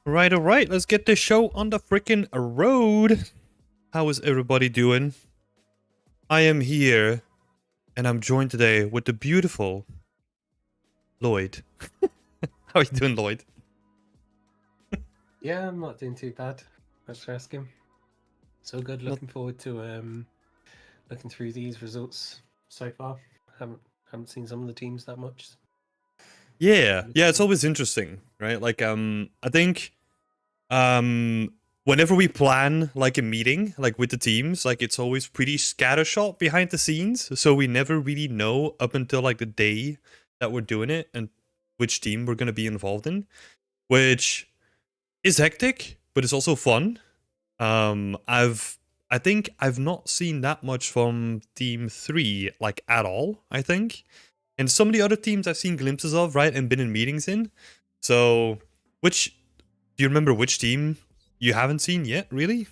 All right, let's get this show on the freaking road. How is everybody doing? I am here, and I'm joined today with the beautiful Lloyd. How are you doing, Lloyd? Yeah, I'm not doing too bad. Thanks for asking. So good. Not- Looking forward to looking through these results so far. Haven't seen some of the teams that much. Yeah, it's always interesting, right? I think whenever we plan like a meeting, like with the teams, like it's always pretty scattershot behind the scenes, so we never really know up until like the day that we're doing it and which team we're gonna be involved in, which is hectic, but it's also fun. I think I've not seen that much from Team 3, like at all, I think. And some of the other teams I've seen glimpses of, right, and been in meetings in. So, which do you remember which team you haven't seen yet, really?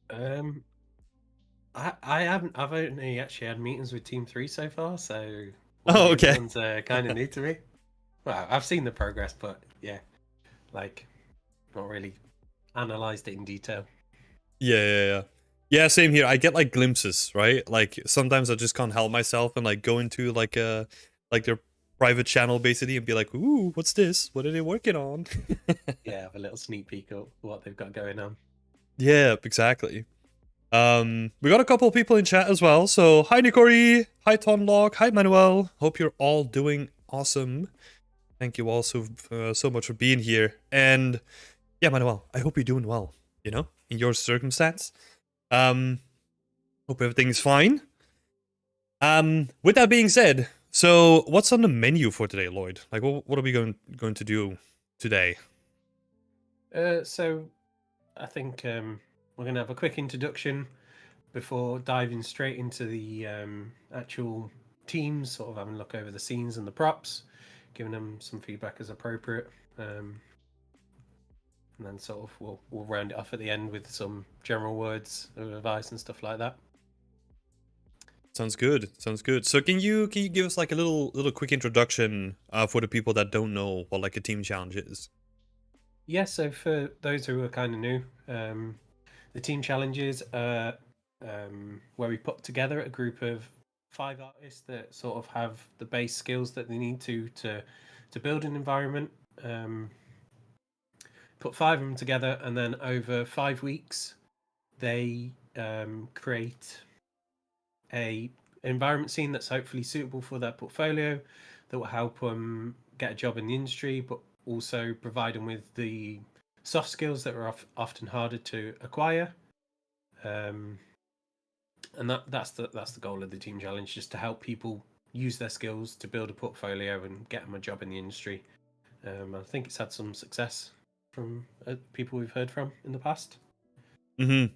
Um, I haven't. I've only actually had meetings with Team 3 so far, so all Oh, the other okay. ones are kind of new to me. Well, I've seen the progress, but yeah, like not really analysed it in detail. Yeah. Yeah, same here. I get like glimpses, right? Like sometimes I just can't help myself and like go into like their private channel basically and be like, "Ooh, what's this? What are they working on?" Yeah, have a little sneak peek of what they've got going on. Yeah, exactly. We got a couple of people in chat as well. So hi Nikori, hi Tonlock, hi Manuel. Hope you're all doing awesome. Thank you all so much for being here. And yeah, Manuel, I hope you're doing well. You know, in your circumstance. Um, hope everything's fine. With that being said, so what's on the menu for today, Lloyd? Like, what are we going to do today? So I think we're gonna have a quick introduction before diving straight into the actual teams, sort of having a look over the scenes and the props, giving them some feedback as appropriate, and then sort of we'll round it off at the end with some general words of advice and stuff like that. Sounds good. Sounds good. So can you give us like a little quick introduction for the people that don't know what like a team challenge is? Yeah, so for those who are kind of new, the team challenges are where we put together a group of 5 artists that sort of have the base skills that they need to build an environment. Put 5 of them together, and then over 5 weeks, they create a environment scene that's hopefully suitable for their portfolio, that will help them get a job in the industry, but also provide them with the soft skills that are often harder to acquire. And that's the goal of the team challenge, just to help people use their skills to build a portfolio and get them a job in the industry. I think it's had some success from people we've heard from in the past. Mm-hmm.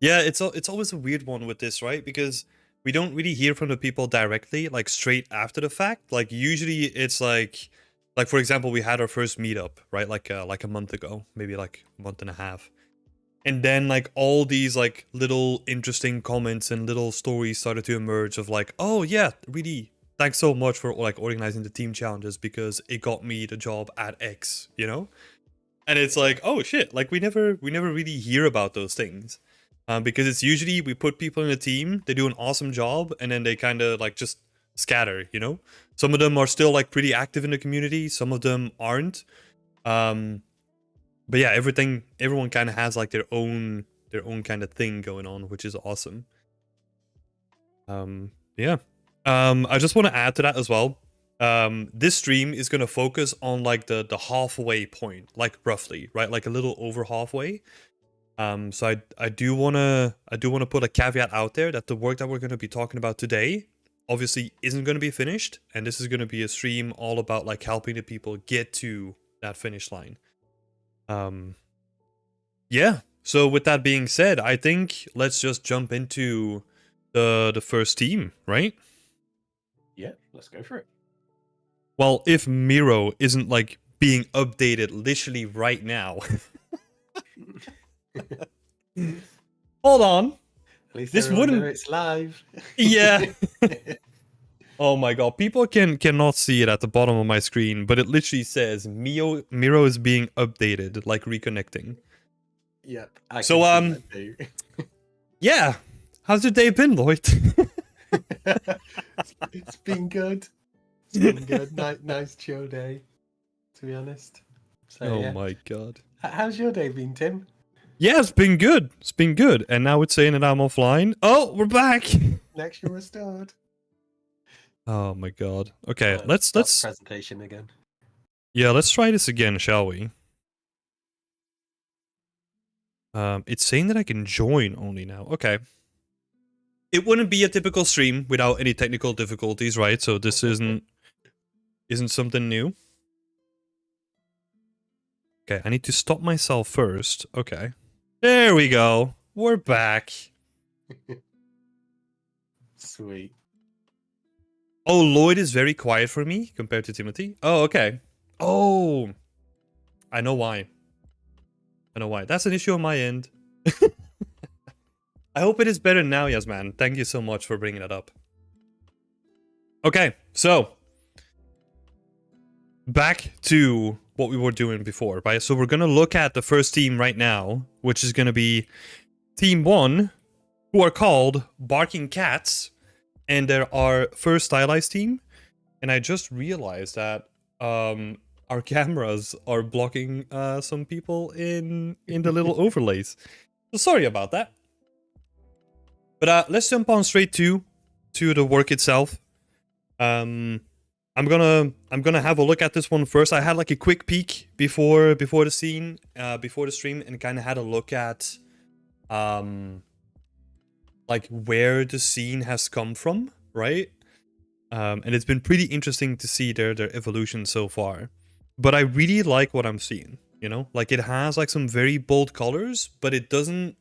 Yeah, it's always a weird one with this, right? Because we don't really hear from the people directly, like straight after the fact. Like usually it's like for example, we had our first meetup, right? Like a month ago, maybe like a month and a half. And then like all these like little interesting comments and little stories started to emerge of like, "Oh yeah, really thanks so much for like organizing the team challenges because it got me the job at X," you know? And it's like, "Oh shit, like we never really hear about those things." Because it's usually we put people in a team, they do an awesome job, and then they kind of like just scatter, you know? Some of them are still like pretty active in the community, some of them aren't. But yeah, everyone kind of has like their own kind of thing going on, which is awesome. Yeah. I just want to add to that as well. This stream is gonna focus on like the halfway point, like roughly, right? Like a little over halfway. So I do wanna put a caveat out there that the work that we're gonna be talking about today obviously isn't gonna be finished, and this is gonna be a stream all about like helping the people get to that finish line. Yeah. So with that being said, I think let's just jump into the first team, right? Yeah, let's go for it. Well, if Miro isn't like being updated literally right now. Hold on. At least This everyone know wouldn't. it's live. Yeah. Oh my god, people cannot see it at the bottom of my screen, but it literally says Miro is being updated, like reconnecting. Yep, I So can see that too. yeah. How's your day been, Lloyd? It's been good. It's been good. Nice chill day, to be honest. So Oh yeah. my god. How's your day been, Tim? Yeah, it's been good. It's been good. And now it's saying that I'm offline. Oh, we're back. Connection restored. Oh my god. Okay, Start the let's presentation again. yeah, let's try this again, shall we? It's saying that I can join only now. Okay. It wouldn't be a typical stream without any technical difficulties, right? So this isn't something new. Okay, I need to stop myself first. Okay. There we go. We're back. Sweet. Oh, Lloyd is very quiet for me compared to Timothy. Oh, okay. Oh, I know why. I know why. That's an issue on my end. I hope it is better now, Yasman. Thank you so much for bringing it up. Okay, so back to what we were doing before, right? So we're going to look at the first team right now, which is going to be Team 1, who are called Barking Cats, and they're our first stylized team. And I just realized that our cameras are blocking some people in the little overlays. So sorry about that. But let's jump on straight to the work itself. I'm gonna have a look at this one first. I had like a quick peek before the scene, before the stream, and kind of had a look at like where the scene has come from, right? And it's been pretty interesting to see their evolution so far. But I really like what I'm seeing, you know? Like it has like some very bold colors, but it doesn't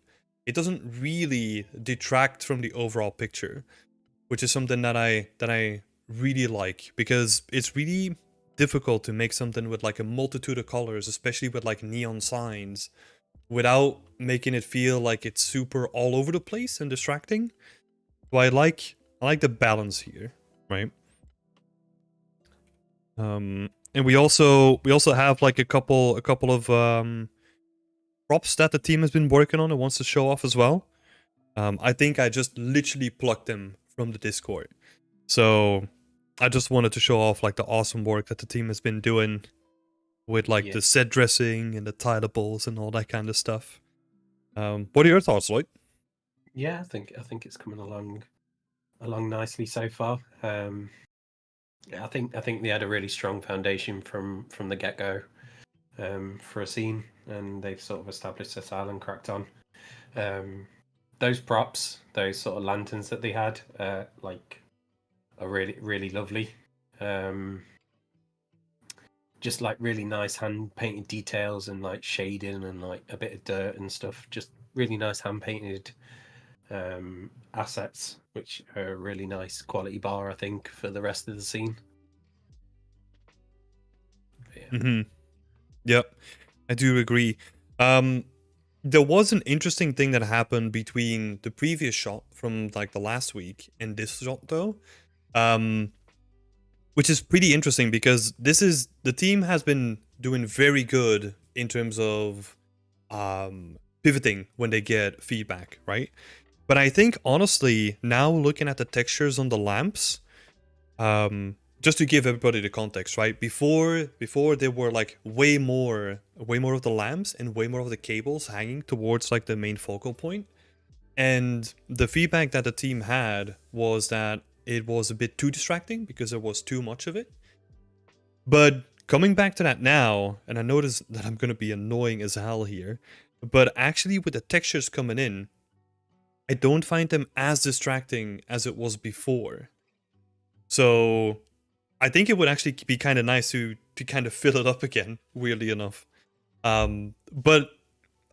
really detract from the overall picture, which is something that I really like, because it's really difficult to make something with like a multitude of colors, especially with like neon signs, without making it feel like it's super all over the place and distracting. So I like the balance here, right? And we also have like a couple of props that the team has been working on and wants to show off as well. I think I just literally plucked them from the Discord. So I just wanted to show off like the awesome work that the team has been doing with like the set dressing and the tilables and all that kind of stuff. What are your thoughts, Lloyd? Yeah, I think it's coming along nicely so far. Yeah, I think they had a really strong foundation from the get go for a scene, and they've sort of established their style and cracked on. Those props, those sort of lanterns that they had, like, are really lovely. Just like really nice hand painted details and like shading and like a bit of dirt and stuff. Just really nice hand painted assets, which are a really nice quality bar, I think, for the rest of the scene. Yeah. Yep, I do agree. There was an interesting thing that happened between the previous shot from like the last week and this shot though, which is pretty interesting because the team has been doing very good in terms of pivoting when they get feedback, right? But I think honestly, now looking at the textures on the lamps, just to give everybody the context, right? Before there were like way more of the lamps and way more of the cables hanging towards like the main focal point. And the feedback that the team had was that it was a bit too distracting because there was too much of it. But coming back to that now, and I notice that I'm going to be annoying as hell here, but actually with the textures coming in, I don't find them as distracting as it was before. So I think it would actually be kind of nice to kind of fill it up again, weirdly enough. But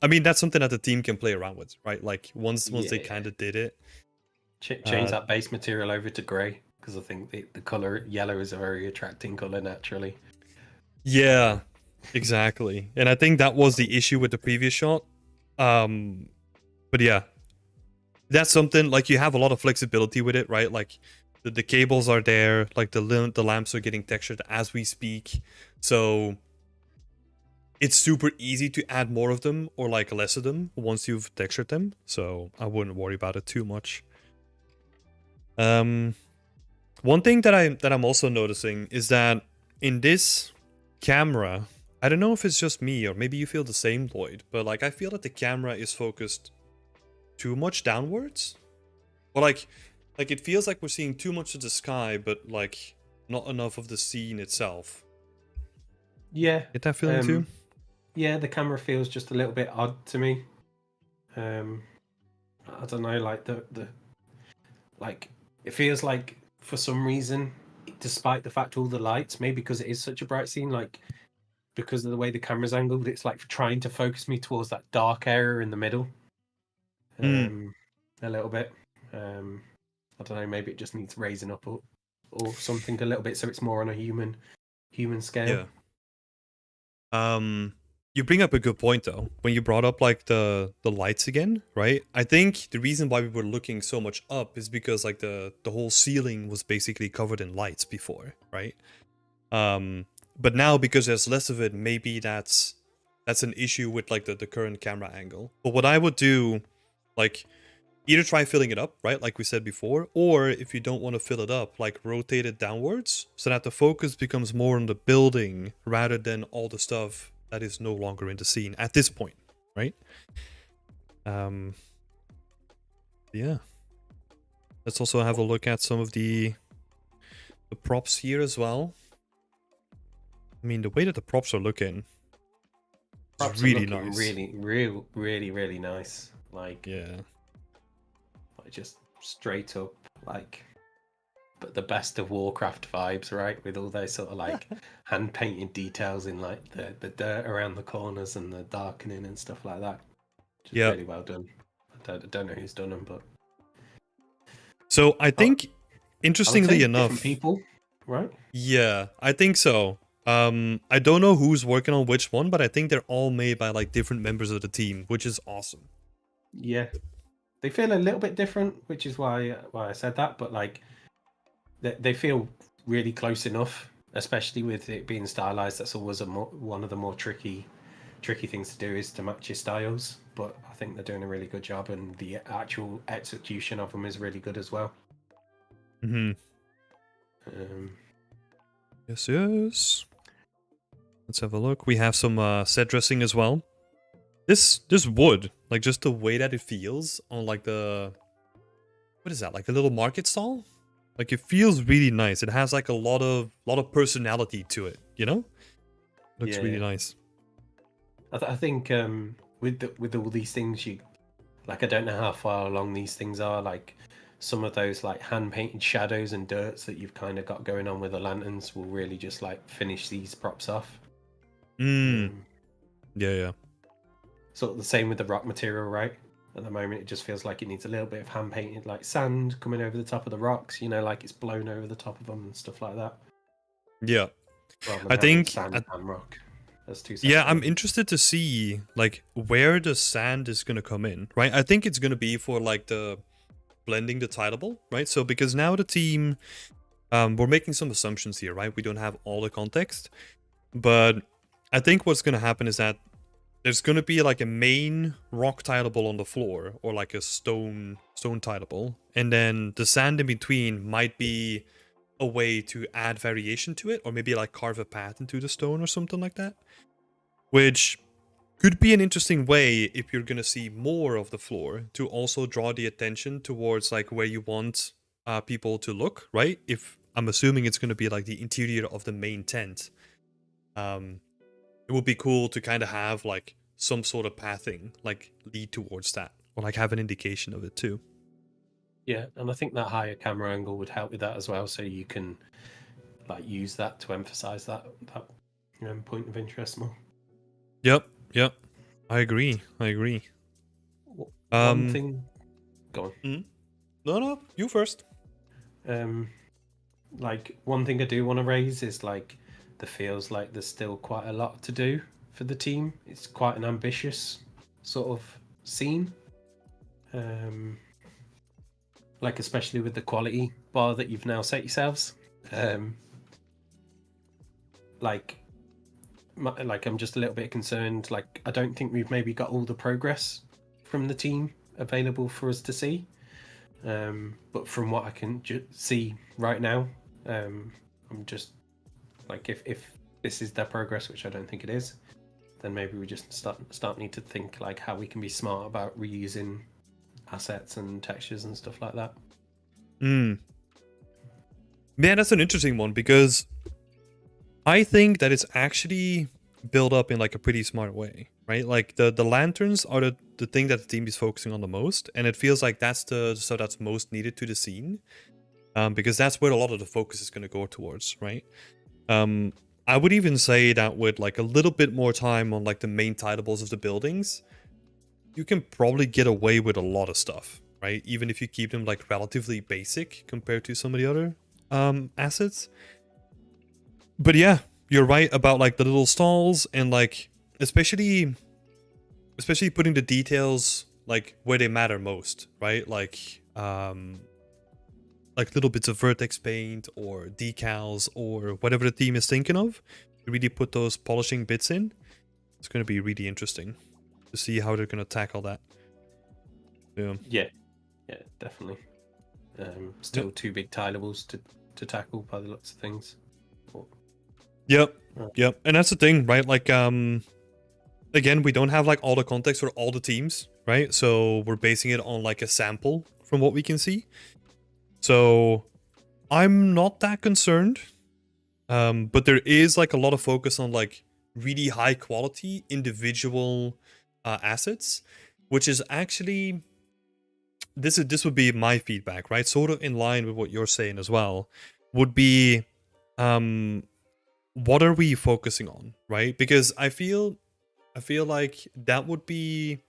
I mean, that's something that the team can play around with, right? Like once they kind of did it. Change that base material over to grey, because I think the color yellow is a very attracting color naturally. Yeah, exactly. And I think that was the issue with the previous shot. But yeah, that's something like you have a lot of flexibility with it, right? Like the cables are there, like the lamps are getting textured as we speak, so it's super easy to add more of them or like less of them once you've textured them. So I wouldn't worry about it too much. One thing that I'm also noticing is that in this camera, I don't know if it's just me or maybe you feel the same, Lloyd, but like I feel that the camera is focused too much downwards. Or like it feels like we're seeing too much of the sky, but like not enough of the scene itself. Yeah. Get that feeling too? Yeah, the camera feels just a little bit odd to me. I don't know, like the like it feels like for some reason, despite the fact all the lights, maybe because it is such a bright scene, like because of the way the camera's angled, it's like trying to focus me towards that dark area in the middle. A little bit. I don't know, maybe it just needs raising up or something a little bit so it's more on a human scale. Yeah. You bring up a good point though. When you brought up like the lights again, right? I think the reason why we were looking so much up is because like the whole ceiling was basically covered in lights before, right? But now because there's less of it, maybe that's an issue with like the current camera angle. But what I would do, like either try filling it up, right? Like we said before, or if you don't want to fill it up, like rotate it downwards so that the focus becomes more on the building rather than all the stuff that is no longer in the scene at this point, right? Yeah. Let's also have a look at some of the props here as well. I mean, the way that the props are looking is really nice. Really nice. Like, yeah. Like just straight up, like, but the best of Warcraft vibes, right? With all those sort of like hand painted details in like the dirt around the corners and the darkening and stuff like that. Just really well done. I don't know who's done them, but so I think, interestingly enough, different people, right? Yeah, I think so. I don't know who's working on which one, but I think they're all made by like different members of the team, which is awesome. Yeah, they feel a little bit different, which is why I said that. But like, they feel really close enough, especially with it being stylized. That's always one of the more tricky things to do is to match your styles. But I think they're doing a really good job, and the actual execution of them is really good as well. Yes. Let's have a look. We have some set dressing as well. This wood, like just the way that it feels on like the, what is that? Like a little market stall? Like it feels really nice. It has like a lot of personality to it, you know? Looks really nice. I think with all these things, you like, I don't know how far along these things are. Like some of those like hand painted shadows and dirts that you've kind of got going on with the lanterns will really just like finish these props off. Yeah. Sort of the same with the rock material, right? At the moment, it just feels like it needs a little bit of hand painted, like sand coming over the top of the rocks. You know, like it's blown over the top of them and stuff like that. Yeah, I think sand and rock. That's two. Yeah, I'm interested to see like where the sand is gonna come in, right? I think it's gonna be for like the blending the tileable, right? So because now the team, we're making some assumptions here, right? We don't have all the context, but I think what's gonna happen is that there's gonna be like a main rock tileable on the floor, or like a stone tileable, and then the sand in between might be a way to add variation to it, or maybe like carve a path into the stone or something like that, which could be an interesting way if you're gonna see more of the floor to also draw the attention towards like where you want people to look, right? If I'm assuming it's gonna be like the interior of the main tent, it would be cool to kind of have like some sort of pathing like lead towards that, or like have an indication of it too. Yeah, and I think that higher camera angle would help with that as well, so you can like use that to emphasize that point of interest more. Yep. I agree. One thing. Go on. No, you first. Like one thing I do want to raise is like there feels like there's still quite a lot to do for the team. It's quite an ambitious sort of scene. like especially with the quality bar that you've now set yourselves. Like I'm just a little bit concerned. Like, I don't think we've maybe got all the progress from the team available for us to see. But from what I can see right now, I'm just like, if this is their progress, which I don't think it is, then maybe we just start need to think like how we can be smart about reusing assets and textures and stuff like that. Man, that's an interesting one, because I think that it's actually built up in like a pretty smart way, right? Like the lanterns are the thing that the team is focusing on the most, and it feels like that's the stuff that's most needed to the scene, because that's where a lot of the focus is going to go towards, right? I would even say that with like a little bit more time on like the main titleables of the buildings, you can probably get away with a lot of stuff, right? Even if you keep them like relatively basic compared to some of the other assets. But yeah, you're right about like the little stalls, and like especially putting the details like where they matter most, right? Like little bits of vertex paint or decals or whatever the team is thinking of. You really put those polishing bits in. It's going to be really interesting to see how they're going to tackle that. Yeah, definitely. Still two big tileables to tackle by the looks of things. Yep. And that's the thing, right? Like, again, we don't have like all the context for all the teams, right? So we're basing it on like a sample from what we can see. So I'm not that concerned. But there is like a lot of focus on like really high quality individual assets, which is actually, this would be my feedback, right? Sort of in line with what you're saying as well, would be what are we focusing on, right? Because I feel like that would be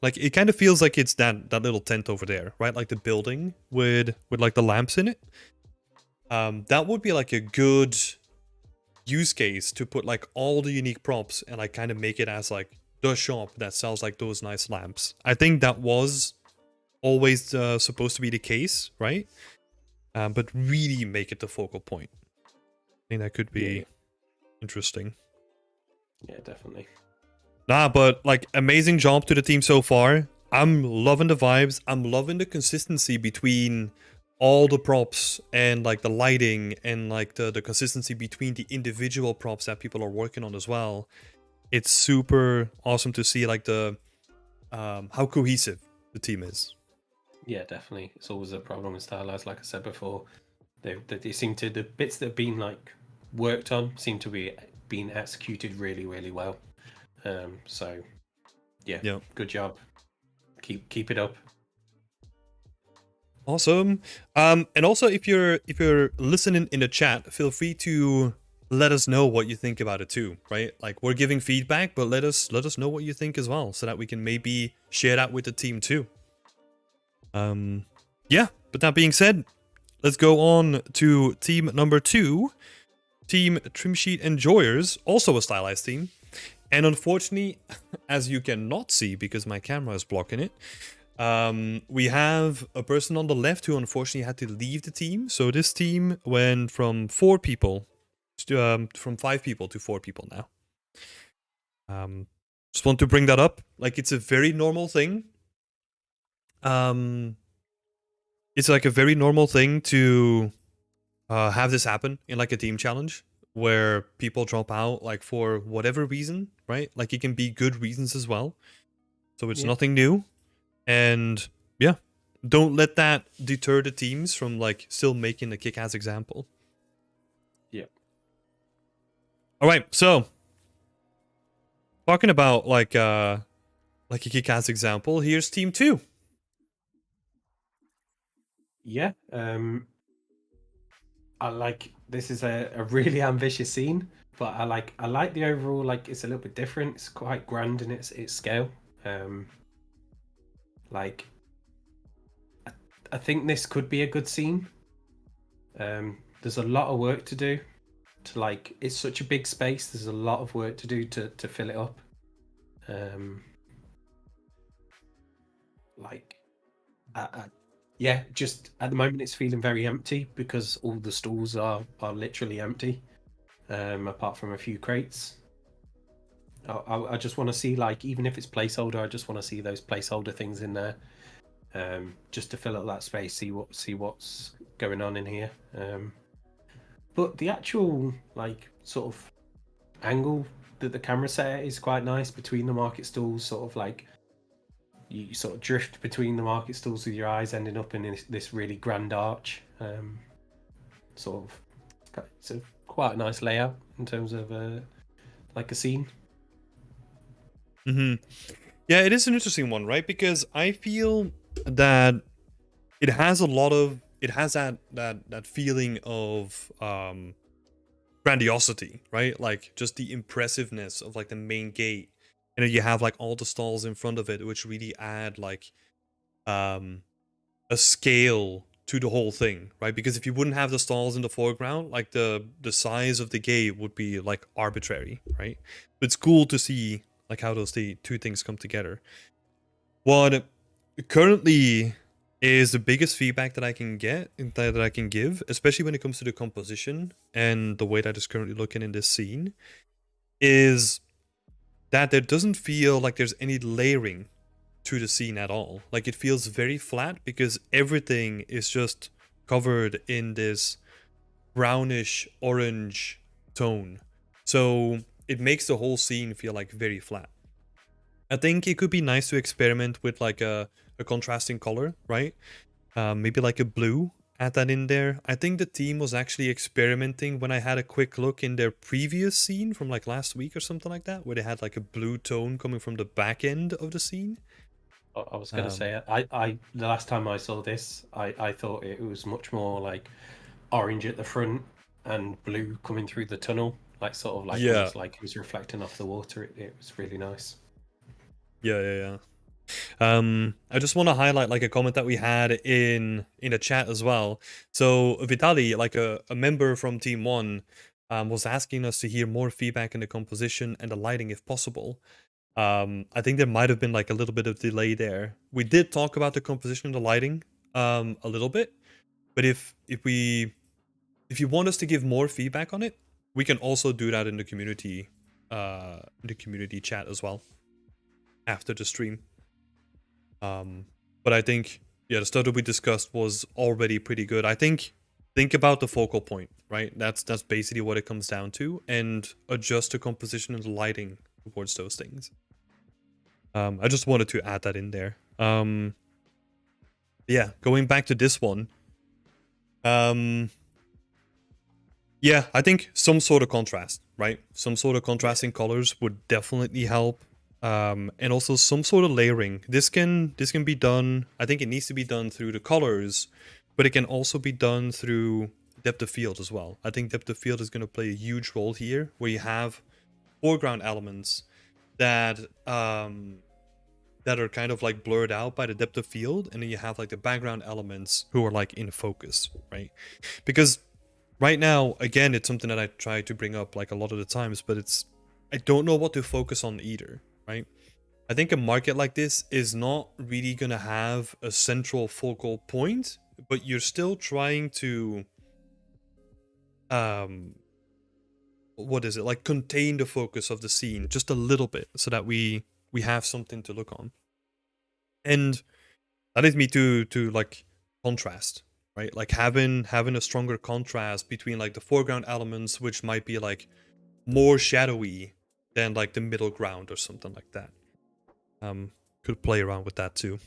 like, it kind of feels like it's that little tent over there, right? Like the building with like the lamps in it. That would be like a good use case to put like all the unique props and like kind of make it as like the shop that sells like those nice lamps. I think that was always supposed to be the case, right? But really make it the focal point. I think that could be interesting. Yeah, definitely. Nah, but like, amazing job to the team so far. I'm loving the vibes. I'm loving the consistency between all the props and like the lighting, and like the consistency between the individual props that people are working on as well. It's super awesome to see like the how cohesive the team is. Yeah, definitely. It's always a problem with stylized, like I said before. They seem to, the bits that have been like worked on seem to be being executed really, really well. So yeah, good job. Keep it up. Awesome. And also, if you're listening in the chat, feel free to let us know what you think about it too, right? Like, we're giving feedback, but let us know what you think as well, so that we can maybe share that with the team too. Yeah, but that being said, let's go on to team number 2, Team Trimsheet Enjoyers, also a stylized team. And unfortunately, as you cannot see because my camera is blocking it, we have a person on the left who unfortunately had to leave the team. So this team went from 4 people to, from 5 people to 4 people now. Just want to bring that up. Like, it's a very normal thing. It's like a very normal thing to have this happen in like a team challenge, where people drop out like for whatever reason, right? Like, it can be good reasons as well. So it's nothing new. And yeah, don't let that deter the teams from like still making a kick-ass example. Yeah. All right, so talking about like a kick-ass example, here's team 2. Yeah. I like, this is a really ambitious scene, but I like the overall, like, it's a little bit different. It's quite grand in its scale. Like, I think this could be a good scene. There's a lot of work to do to, like, it's such a big space. There's a lot of work to do to fill it up. Like, Yeah, just at the moment it's feeling very empty because all the stalls are literally empty, apart from a few crates. I just want to see, like, even if it's placeholder, I just want to see those placeholder things in there, just to fill up that space, see what's going on in here. But the actual, like, sort of angle that the camera set is quite nice between the market stalls, sort of like you sort of drift between the market stalls with your eyes ending up in this really grand arch. Sort of, it's a quite a nice layout in terms of like a scene. Hmm. Yeah, it is an interesting one, right? Because I feel that it has that feeling of grandiosity, right? Like just the impressiveness of like the main gate. And then you have like all the stalls in front of it, which really add like um a scale to the whole thing, right? Because if you wouldn't have the stalls in the foreground, like the size of the gate would be like arbitrary, right? But it's cool to see like how those two things come together. What currently is the biggest feedback that I can get that I can give, especially when it comes to the composition and the way that is currently looking in this scene, is that there doesn't feel like there's any layering to the scene at all. Like it feels very flat because everything is just covered in this brownish orange tone. So it makes the whole scene feel like very flat. I think it could be nice to experiment with like a contrasting color, right? Maybe like a blue, add that in there. I think the team was actually experimenting when I had a quick look in their previous scene from like last week or something like that, where they had like a blue tone coming from the back end of the scene. I was going to Um, say, I the last time I saw this, I thought it was much more like orange at the front and blue coming through the tunnel, like sort of like yeah, almost like it was reflecting off the water. It was really nice. yeah. I just want to highlight like a comment that we had in the chat as well. So Vitali, like a member from Team One, was asking us to hear more feedback in the composition and the lighting if possible. I think there might have been like a little bit of delay there. We did talk about the composition and the lighting a little bit, but if you want us to give more feedback on it, we can also do that in the community chat as well after the stream. But I think yeah, the stuff that we discussed was already pretty good. I think about the focal point, right? That's basically what it comes down to, and adjust the composition and the lighting towards those things. I just wanted to add that in there. Yeah, going back to this one. Um, yeah, I think some sort of contrast, right? Some sort of Yeah, contrasting colors would definitely help. And also some sort of layering. This can be done. I think it needs to be done through the colors, but it can also be done through depth of field as well. I think depth of field is going to play a huge role here, where you have foreground elements that that are kind of like blurred out by the depth of field, and then you have like the background elements who are like in focus, right? Because right now, again, it's something that I try to bring up like a lot of the times, but I don't know what to focus on either, right? I think a market like this is not really gonna have a central focal point, but you're still trying to um what is it, like contain the focus of the scene just a little bit so that we have something to look on. And that leads me to like contrast, right? Like having a stronger contrast between like the foreground elements, which might be like more shadowy than like the middle ground or something like that. Could play around with that too.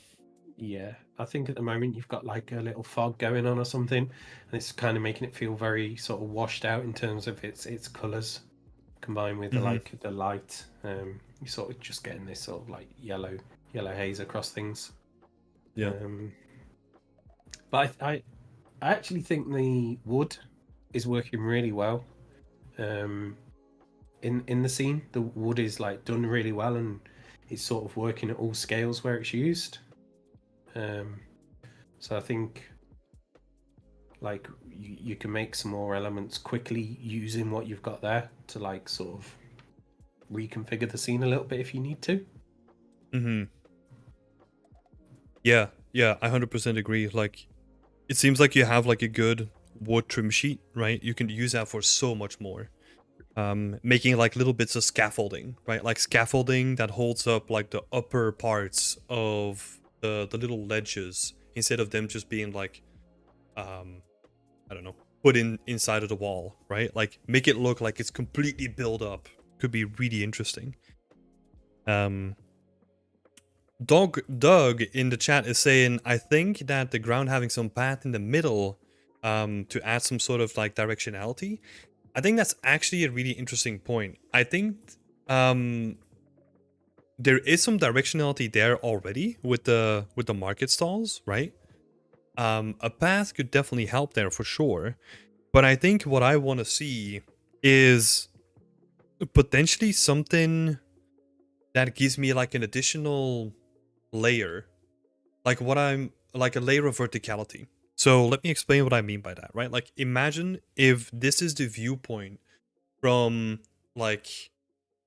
yeah. I think at the moment you've got like a little fog going on or something, and it's kind of making it feel very sort of washed out in terms of its colors combined with the Hmm. like the light. You're sort of just getting this sort of like yellow haze across things. Yeah. Um, but I actually think the wood is working really well. Um, in the scene, the wood is like done really well, and it's sort of working at all scales where it's used. Um, so I think like you can make some more elements quickly using what you've got there to like sort of reconfigure the scene a little bit if you need to. Hmm. Yeah. Yeah, I 100% agree. Like, it seems like you have like a good wood trim sheet, right? You can use that for so much more. Making like little bits of scaffolding, right? Like scaffolding that holds up like the upper parts of the little ledges instead of them just being like, I don't know, put in inside of the wall, right? Like make it look like it's completely built up. Could be really interesting. Um, Doug in the chat is saying, I think that the ground having some path in the middle, to add some sort of like directionality. I think that's actually a really interesting point. I think um, there is some directionality there already with the market stalls, right? A path could definitely help there for sure. But I think what I want to see is potentially something that gives me like an additional layer, like a layer of verticality. So let me explain what I mean by that, right? Like imagine if this is the viewpoint from like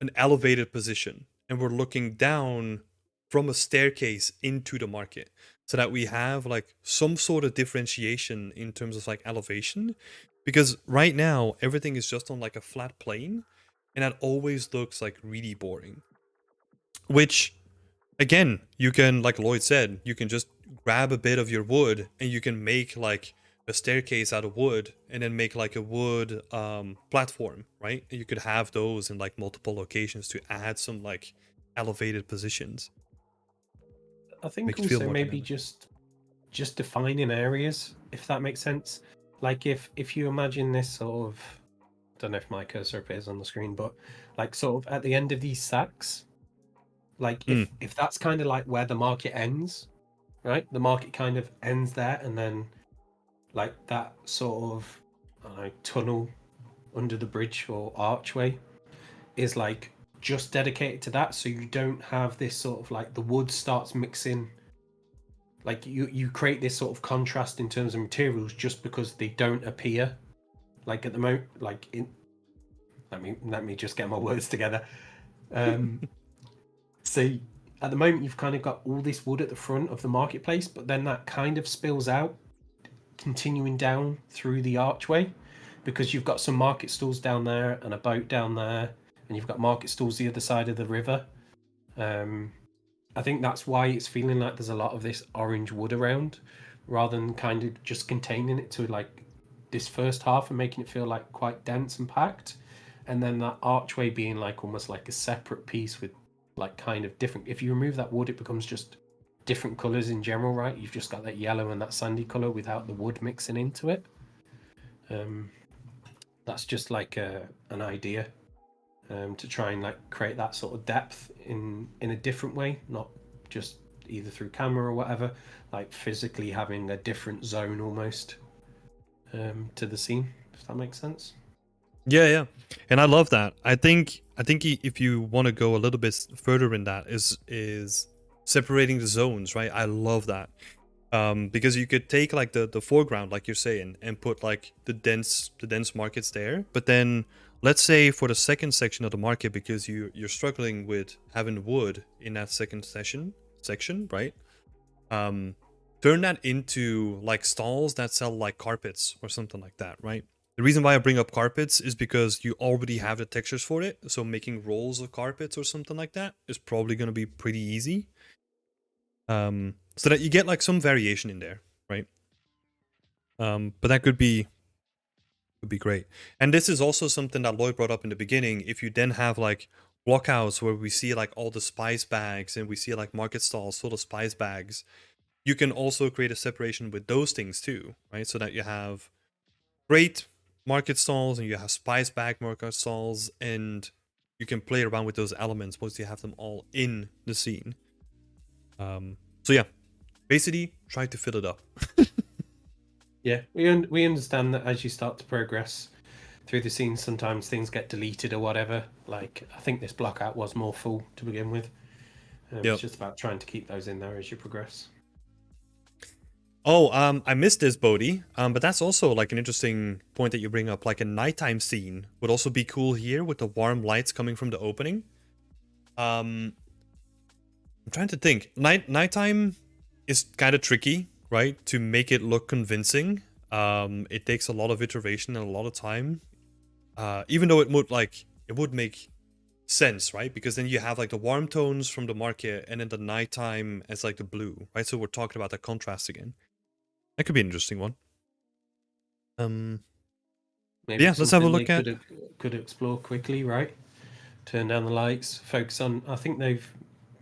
an elevated position and we're looking down from a staircase into the market, so that we have like some sort of differentiation in terms of like elevation, because right now everything is just on like a flat plane, and that always looks like really boring. Which again, you can, like Lloyd said, you can just grab a bit of your wood and you can make like a staircase out of wood, and then make like a wood platform, right? And you could have those in like multiple locations to add some like elevated positions, I think make it feel also more maybe dynamic. just defining areas, if that makes sense. Like if you imagine this sort of, I don't know if my cursor appears on the screen, but like sort of at the end of these stacks, like Mm, if that's kind of like where the market ends, right? The market kind of ends there, and then like that sort of, I don't know, tunnel under the bridge or archway is like just dedicated to that, so you don't have this sort of like the wood starts mixing, like you create this sort of contrast in terms of materials just because they don't appear like at the moment, like in, let me just get my words together. um so at the moment you've kind of got all this wood at the front of the marketplace, but then that kind of spills out, continuing down through the archway, because you've got some market stalls down there and a boat down there, and you've got market stalls the other side of the river. I think that's why it's feeling like there's a lot of this orange wood around, rather than kind of just containing it to like this first half and making it feel like quite dense and packed, and then that archway being like almost like a separate piece with like kind of different. If you remove that wood, it becomes just different colors in general, right? You've just got that yellow and that sandy color without the wood mixing into it. Um, that's just like an idea, to try and like create that sort of depth in a different way, not just either through camera or whatever, like physically having a different zone almost, to the scene, if that makes sense. yeah, yeah, and I love that. I think if you want to go a little bit further in that, is separating the zones, right? I love that. Because you could take like the foreground, like you're saying, and put like the dense markets there. But then let's say for the second section of the market, because you're struggling with having wood in that second section, right? Turn that into like stalls that sell like carpets or something like that, right? The reason why I bring up carpets is because you already have the textures for it, so making rolls of carpets or something like that is probably going to be pretty easy. So that you get like some variation in there, right? But that could be great. And this is also something that Lloyd brought up in the beginning. If you then have like blockouts where we see like all the spice bags and we see like market stalls full of spice bags, you can also create a separation with those things too, right? So that you have great market stalls and you have spice bag market stalls, and you can play around with those elements once you have them all in the scene. So yeah, basically try to fill it up. Yeah, we understand that as you start to progress through the scene, sometimes things get deleted or whatever. Like I think this blockout was more full to begin with. Yep. It's just about trying to keep those in there as you progress. Oh, I missed this, Bodhi. But that's also like an interesting point that you bring up. Like a nighttime scene would also be cool here with the warm lights coming from the opening. I'm trying to think. Nighttime. is kind of tricky, right? To make it look convincing. It takes a lot of iteration and a lot of time. Even though it would make sense, right? Because then you have like the warm tones from the market and then the nighttime as like the blue, right? So we're talking about that contrast again. That could be an interesting one. Um, Maybe yeah, it's let's have a something they look at. could explore quickly, right? Turn down the lights, focus on. I think they've.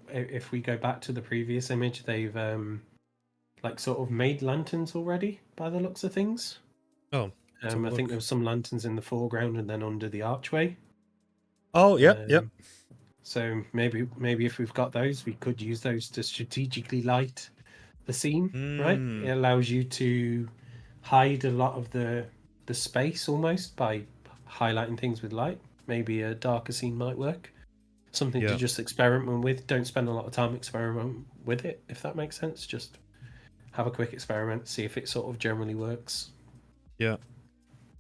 If we go back to the previous image, they've like sort of made lanterns already by the looks of things. Oh, let's have a I think look. there was some lanterns in the foreground and then under the archway. Oh, yep, yep. Um, so maybe if we've got those, we could use those to strategically light the scene, right? It allows you to hide a lot of the space almost by highlighting things with light. Maybe a darker scene might work. Something to Yeah, just experiment with. Don't spend a lot of time experimenting with it, if that makes sense. Just have a quick experiment, see if it sort of generally works. yeah.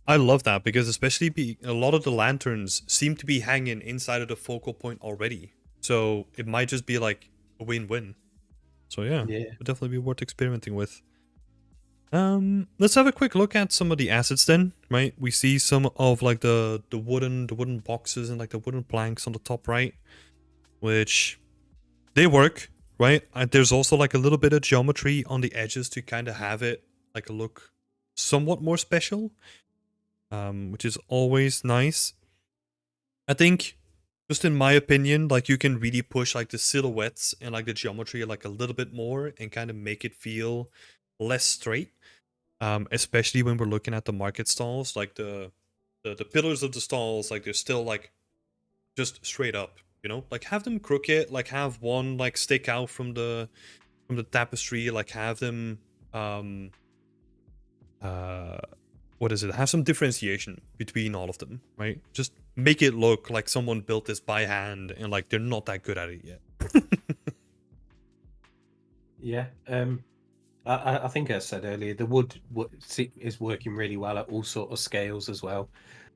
I love that because a lot of the lanterns seem to be hanging inside of the focal point already. So it might just be like a win-win. So yeah, Yeah. would definitely be worth experimenting with. Let's have a quick look at some of the assets then, right? We see some of like the wooden boxes and like the wooden planks on the top right, which they work, right? There's also like a little bit of geometry on the edges to kind of have it like look somewhat more special, which is always nice. I think, just in my opinion, like you can really push like the silhouettes and like the geometry like a little bit more and kind of make it feel less straight. Especially when we're looking at the market stalls, like the pillars of the stalls, like they're still like just straight up, you know, like have them crooked, like have one like stick out from the tapestry, like have them uh what is it? Have some differentiation between all of them, right? Just make it look like someone built this by hand and like they're not that good at it yet. Yeah. I think I said earlier, the wood is working really well at all sort of scales as well,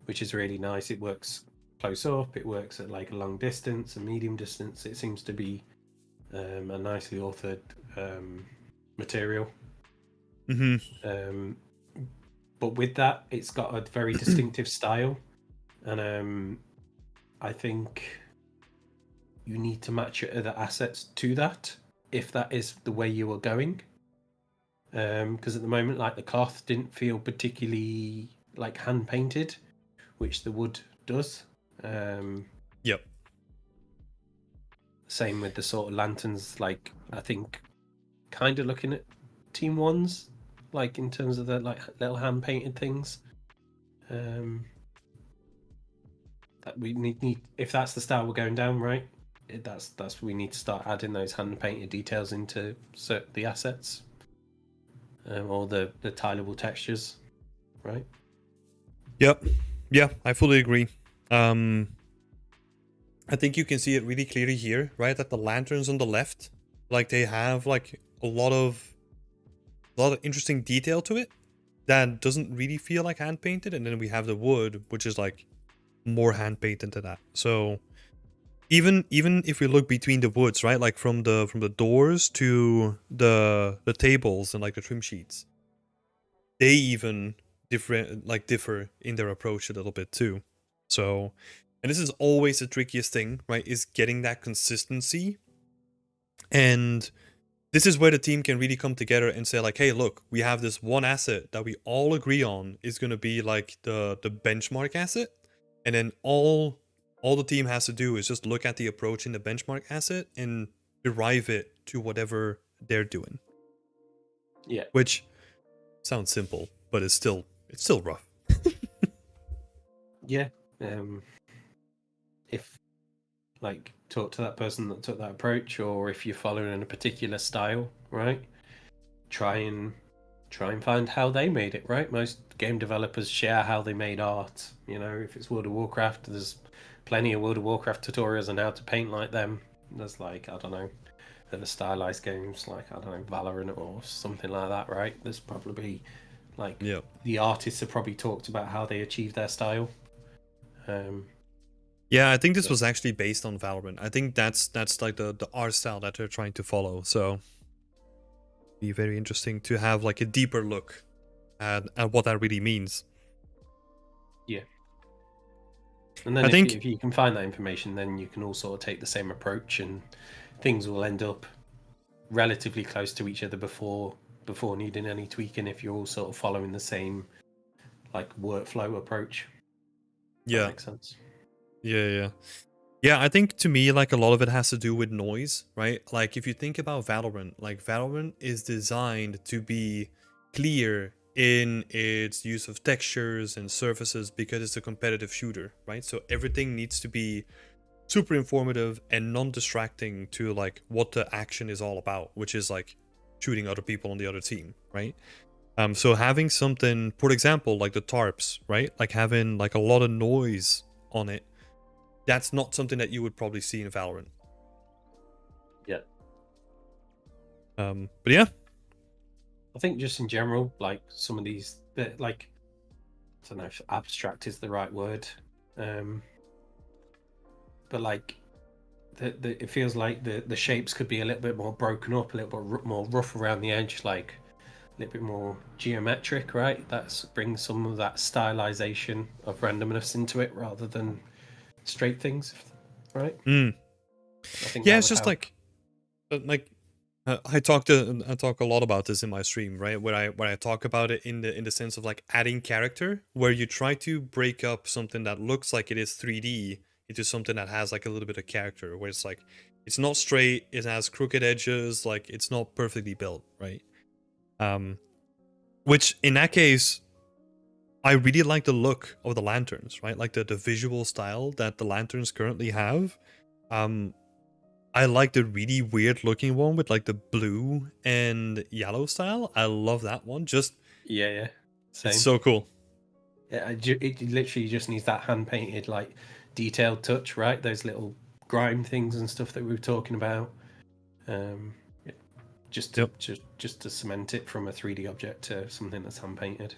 which is really nice. It works close up, it works at like a long distance, a medium distance. It seems to be a nicely authored material. Mm-hmm. But with that, it's got a very distinctive style, and I think you need to match your other assets to that if that is the way you are going. Because at the moment, like the cloth didn't feel particularly like hand painted, which the wood does. Yep. Same with the sort of lanterns. Like I think, kind of looking at Team Ones, like in terms of the like little hand painted things. That we need if that's the style we're going down, right? That's we need to start adding those hand painted details into the assets, or the tileable textures, right? Yep. Yeah, I fully agree. I think you can see it really clearly here, right? That the lanterns on the left, like they have like a lot of interesting detail to it that doesn't really feel like hand painted, and then we have the wood, which is like more hand painted to that. So even if we look between the woods, right, like from the doors to the tables and like the trim sheets, they even differ in their approach a little bit too. So, and this is always the trickiest thing, right? Is getting that consistency. And this is where the team can really come together and say like, hey, look, we have this one asset that we all agree on is going to be like the benchmark asset, and then all the team has to do is just look at the approach in the benchmark asset and derive it to whatever they're doing. Yeah. Which sounds simple, but it's still rough. Yeah. If like talk to that person that took that approach, or if you're following a particular style, right? Try and find how they made it, right? Most game developers share how they made art. You know, if it's World of Warcraft, there's plenty of World of Warcraft tutorials on how to paint like them. There's like, I don't know, other stylized games like, I don't know, Valorant or something like that, right? There's probably like Yeah. the artists have probably talked about how they achieved their style. Yeah, I think this was actually based on Valorant. I think that's like the art style that they're trying to follow. So Be very interesting to have like a deeper look at what that really means. Yeah. And then I think if you can find that information, then you can all sort of take the same approach, and things will end up relatively close to each other before needing any tweaking, if you're all sort of following the same like workflow approach. yeah, That makes sense. yeah. Yeah, I think to me, like a lot of it has to do with noise, right? Like if you think about Valorant, like Valorant is designed to be clear in its use of textures and surfaces because it's a competitive shooter, right? So everything needs to be super informative and non-distracting to like what the action is all about, which is like shooting other people on the other team, right? So having something, for example, like the tarps, right? Like having like a lot of noise on it, that's not something that you would probably see in Valorant. Yeah. But yeah, I think just in general, like some of these, like, I don't know if abstract is the right word, but like it feels like the shapes could be a little bit more broken up, a little bit more rough around the edge, like a little bit more geometric, right? That brings some of that stylization of randomness into it rather than straight things, right? I think yeah, that it's would just help. like I talk a lot about this in my stream, right? When I talk about it in the sense of like adding character, where you try to break up something that looks like it is 3D into something that has like a little bit of character, where it's like it's not straight, it has crooked edges, like it's not perfectly built, right? Which in that case, I really like the look of the lanterns, right? Like the visual style that the lanterns currently have. Um, I like the really weird looking one with like the blue and yellow style. I love that one. Just Yeah, it's same. so cool. Yeah, it literally just needs that hand painted, like detailed touch, right? Those little grime things and stuff that we were talking about. Yeah, Yep. just to cement it from a 3D object to something that's hand painted.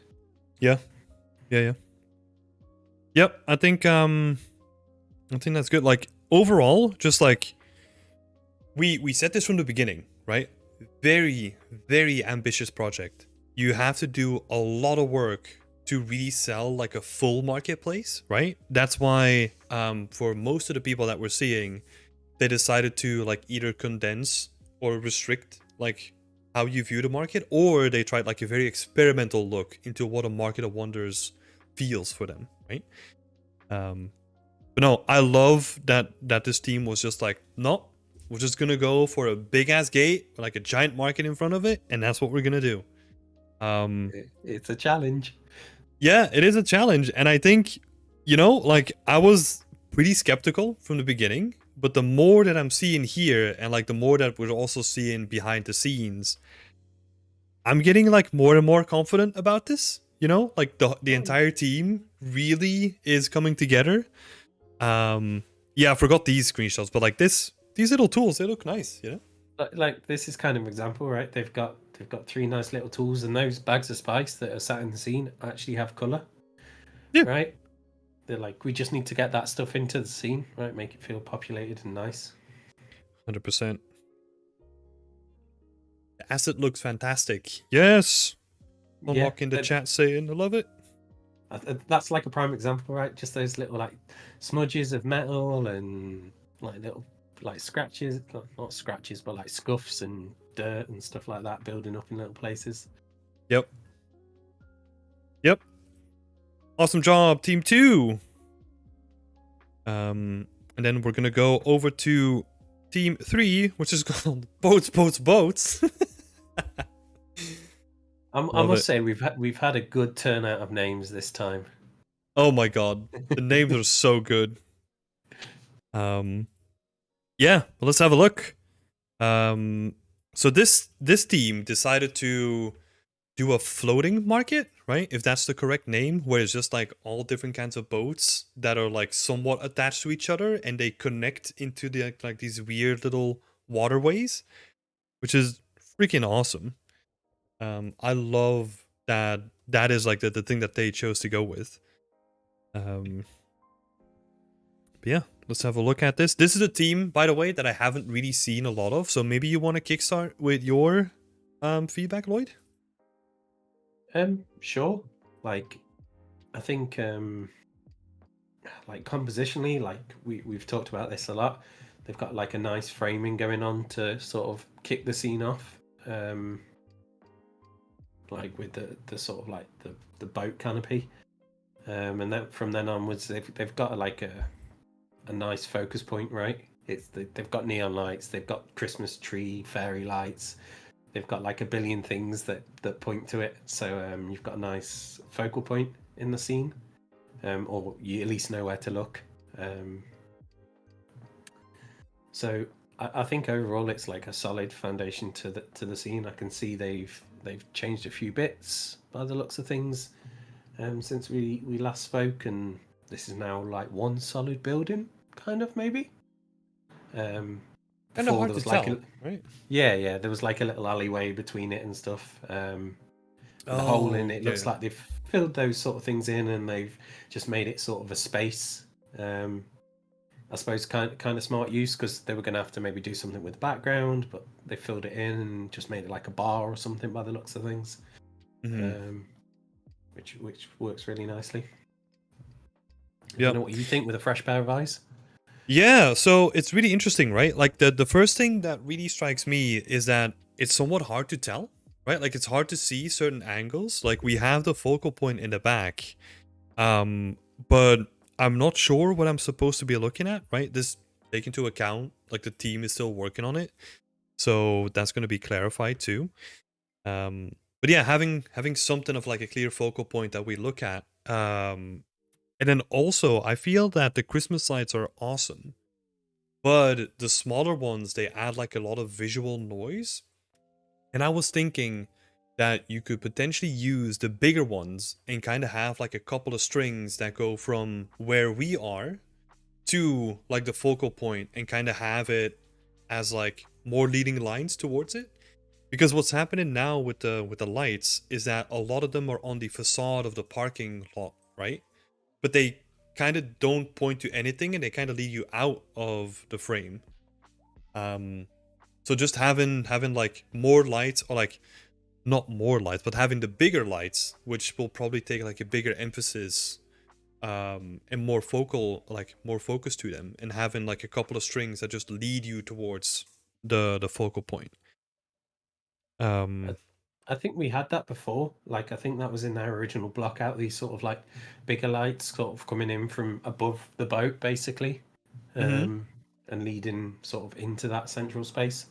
Yeah. Yeah. Yep. I think that's good. Like overall, just like we said this from the beginning, right? Very, very ambitious project. You have to do a lot of work to really sell like a full marketplace, right? That's why for most of the people that we're seeing, they decided to like either condense or restrict like how you view the market, or they tried like a very experimental look into what a market of wonders feels for them, right? But no, I love that this team was just like, no, we're just gonna go for a big ass gate with like a giant market in front of it, and that's what we're gonna do. It's a challenge. Yeah, it is a challenge, and I think, like I was pretty skeptical from the beginning, but the more that I'm seeing here, and like the more that we're also seeing behind the scenes, I'm getting like more and more confident about this. Like the entire team really is coming together. Yeah, I forgot these screenshots, but like these little tools, they look nice. Like this is kind of an example, right? They've got 3 nice little tools, and those bags of spice that are sat in the scene actually have color, Yeah, right? They're like, we just need to get that stuff into the scene, right? Make it feel populated and nice. 100%. The asset looks fantastic. Yes. Yeah, Unlocking the chat saying I love it. that's like a prime example, right? Just those little like smudges of metal and like little like scratches, not scratches, but like scuffs and dirt and stuff like that building up in little places. Yep. Yep. Awesome job, Team 2. And then we're gonna go over to Team 3, which is called Boats. I must say we've had a good turnout of names this time. Oh my god, the names are so good. Yeah, well, let's have a look. So this team decided to do a floating market, right? If that's the correct name, where it's just like all different kinds of boats that are like somewhat attached to each other, and they connect into the like these weird little waterways, which is freaking awesome. I love that. That is like the thing that they chose to go with. But yeah, let's have a look at this. This is a team, by the way, that I haven't really seen a lot of. So maybe you want to kickstart with your feedback, Lloyd? Sure. Like, I think like compositionally, like we've talked about this a lot. They've got like a nice framing going on to sort of kick the scene off. Like with the sort of like the boat canopy. And then from then onwards, they've got like a nice focus point, right? They've got neon lights, they've got Christmas tree, fairy lights, they've got like a billion things that point to it. So you've got a nice focal point in the scene, or you at least know where to look. So I think overall it's like a solid foundation to the scene. I can see they've changed a few bits by the looks of things since we last spoke, and this is now like one solid building, kind of maybe. Kind of Before hard there to was like tell, right? yeah, there was like a little alleyway between it and stuff, with a hole in Oh, it. It looks yeah. like they've filled those sort of things in, and they've just made it sort of a space. I suppose kind of smart use, because they were going to have to maybe do something with the background, but they filled it in and just made it like a bar or something by the looks of things, Hmm. um, which works really nicely. I don't Yep. know what you think with a fresh pair of eyes. Yeah, so it's really interesting, right? Like the first thing that really strikes me is that it's somewhat hard to tell, right? Like it's hard to see certain angles. Like we have the focal point in the back, but I'm not sure what I'm supposed to be looking at, right? This take into account like the team is still working on it, so that's going to be clarified too. But yeah, having something of like a clear focal point that we look at, and then also I feel that the Christmas lights are awesome, but the smaller ones they add like a lot of visual noise, and I was thinking that you could potentially use the bigger ones and kind of have like a couple of strings that go from where we are to like the focal point and kind of have it as like more leading lines towards it. Because what's happening now with the lights is that a lot of them are on the facade of the parking lot, right? But they kind of don't point to anything and they kind of lead you out of the frame. Um so just having like more lights, or like not more lights, but having the bigger lights, which will probably take like a bigger emphasis and more focal, like more focus to them, and having like a couple of strings that just lead you towards the focal point. I, Um I think we had that before. Like I think that was in their original block out. These sort of like bigger lights, sort of coming in from above the boat, basically, mhm. um, and leading sort of into that central space.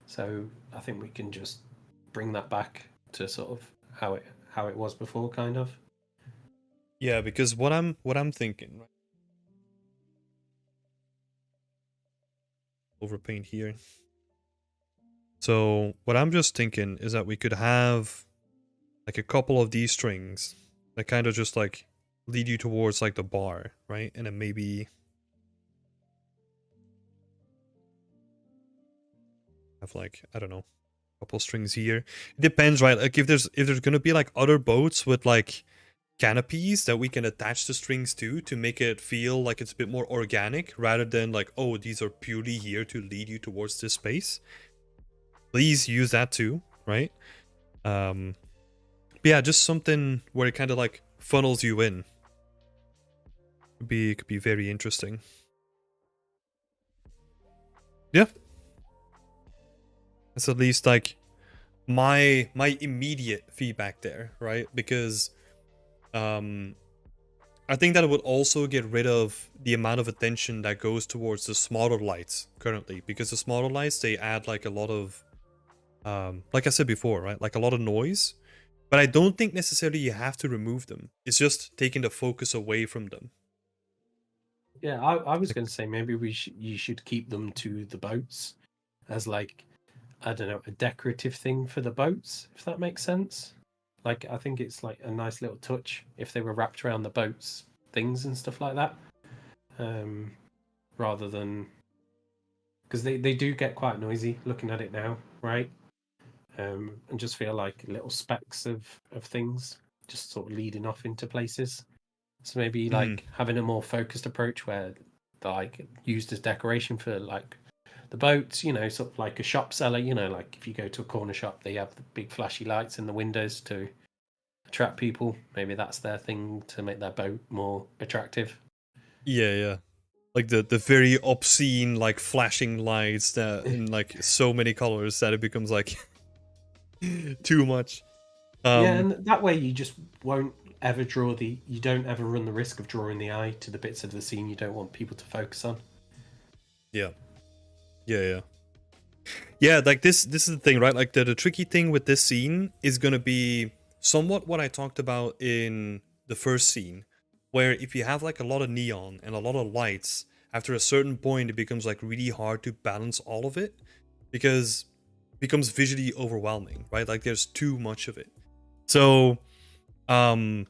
So I think we can just bring that back to sort of how it was before, kind of. Yeah, because what I'm thinking, right? Overpaint here. So what I'm just thinking is that we could have like a couple of these strings that kind of just like lead you towards like the bar, right? And then maybe have like, I don't know, a couple of strings here. It depends, right? Like if there's gonna be like other boats with like canopies that we can attach the strings to make it feel like it's a bit more organic rather than like, oh, these are purely here to lead you towards this space. Please use that too, right? Um but yeah, just something where it kind of like funnels you in. Could be very interesting. Yeah. That's at least like my immediate feedback there, right? Because um I think that it would also get rid of the amount of attention that goes towards the smaller lights currently, because the smaller lights they add like a lot of like I said before, right? Like a lot of noise. But I don't think necessarily you have to remove them. It's just taking the focus away from them. Yeah, I was Like, going to say maybe you should keep them to the boats as like, I don't know, a decorative thing for the boats, if that makes sense. Like I think it's like a nice little touch if they were wrapped around the boats things and stuff like that. Um, Rather than, because they do get quite noisy looking at it now, right? And just feel like little specks of things just sort of leading off into places. So maybe mhm. like having a more focused approach where they're like used as decoration for like the boats, sort of like a shop seller, like if you go to a corner shop, they have the big flashy lights in the windows to attract people. Maybe that's their thing to make their boat more attractive. Yeah, yeah. Like the very obscene like flashing lights that in like so many colors that it becomes like too much. Yeah, Um and that way you just won't ever you don't ever run the risk of drawing the eye to the bits of the scene you don't want people to focus on. yeah. Yeah, yeah. Yeah, like this is the thing, right? Like the tricky thing with this scene is gonna be somewhat what I talked about in the first scene, where if you have like a lot of neon and a lot of lights, after a certain point it becomes like really hard to balance all of it because it becomes visually overwhelming, right? Like there's too much of it. So um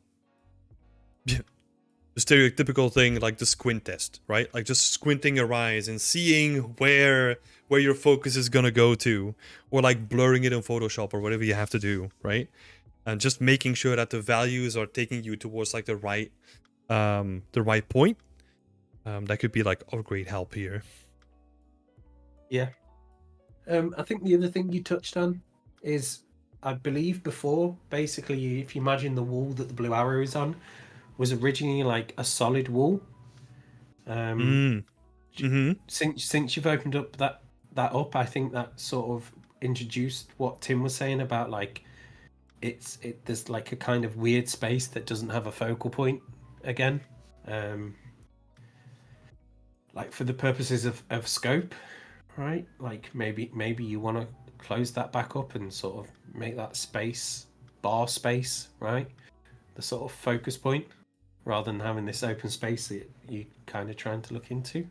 the stereotypical thing like the squint test, right? Like just squinting your eyes and seeing where your focus is gonna go to, or like blurring it in Photoshop or whatever you have to do, right? And just making sure that the values are taking you towards like the right point. That could be like of great help here. Yeah. I think the other thing you touched on is, I believe before, basically, if you imagine the wall that the blue arrow is on was originally like a solid wall. Mm. Mm-hmm. Since you've opened up that up, I think that sort of introduced what Tim was saying about like there's like a kind of weird space that doesn't have a focal point again. Like for the purposes of scope, right? Like maybe you want to close that back up and sort of make that bar space, right? The sort of focus point, rather than having this open space that you kind of trying to look into.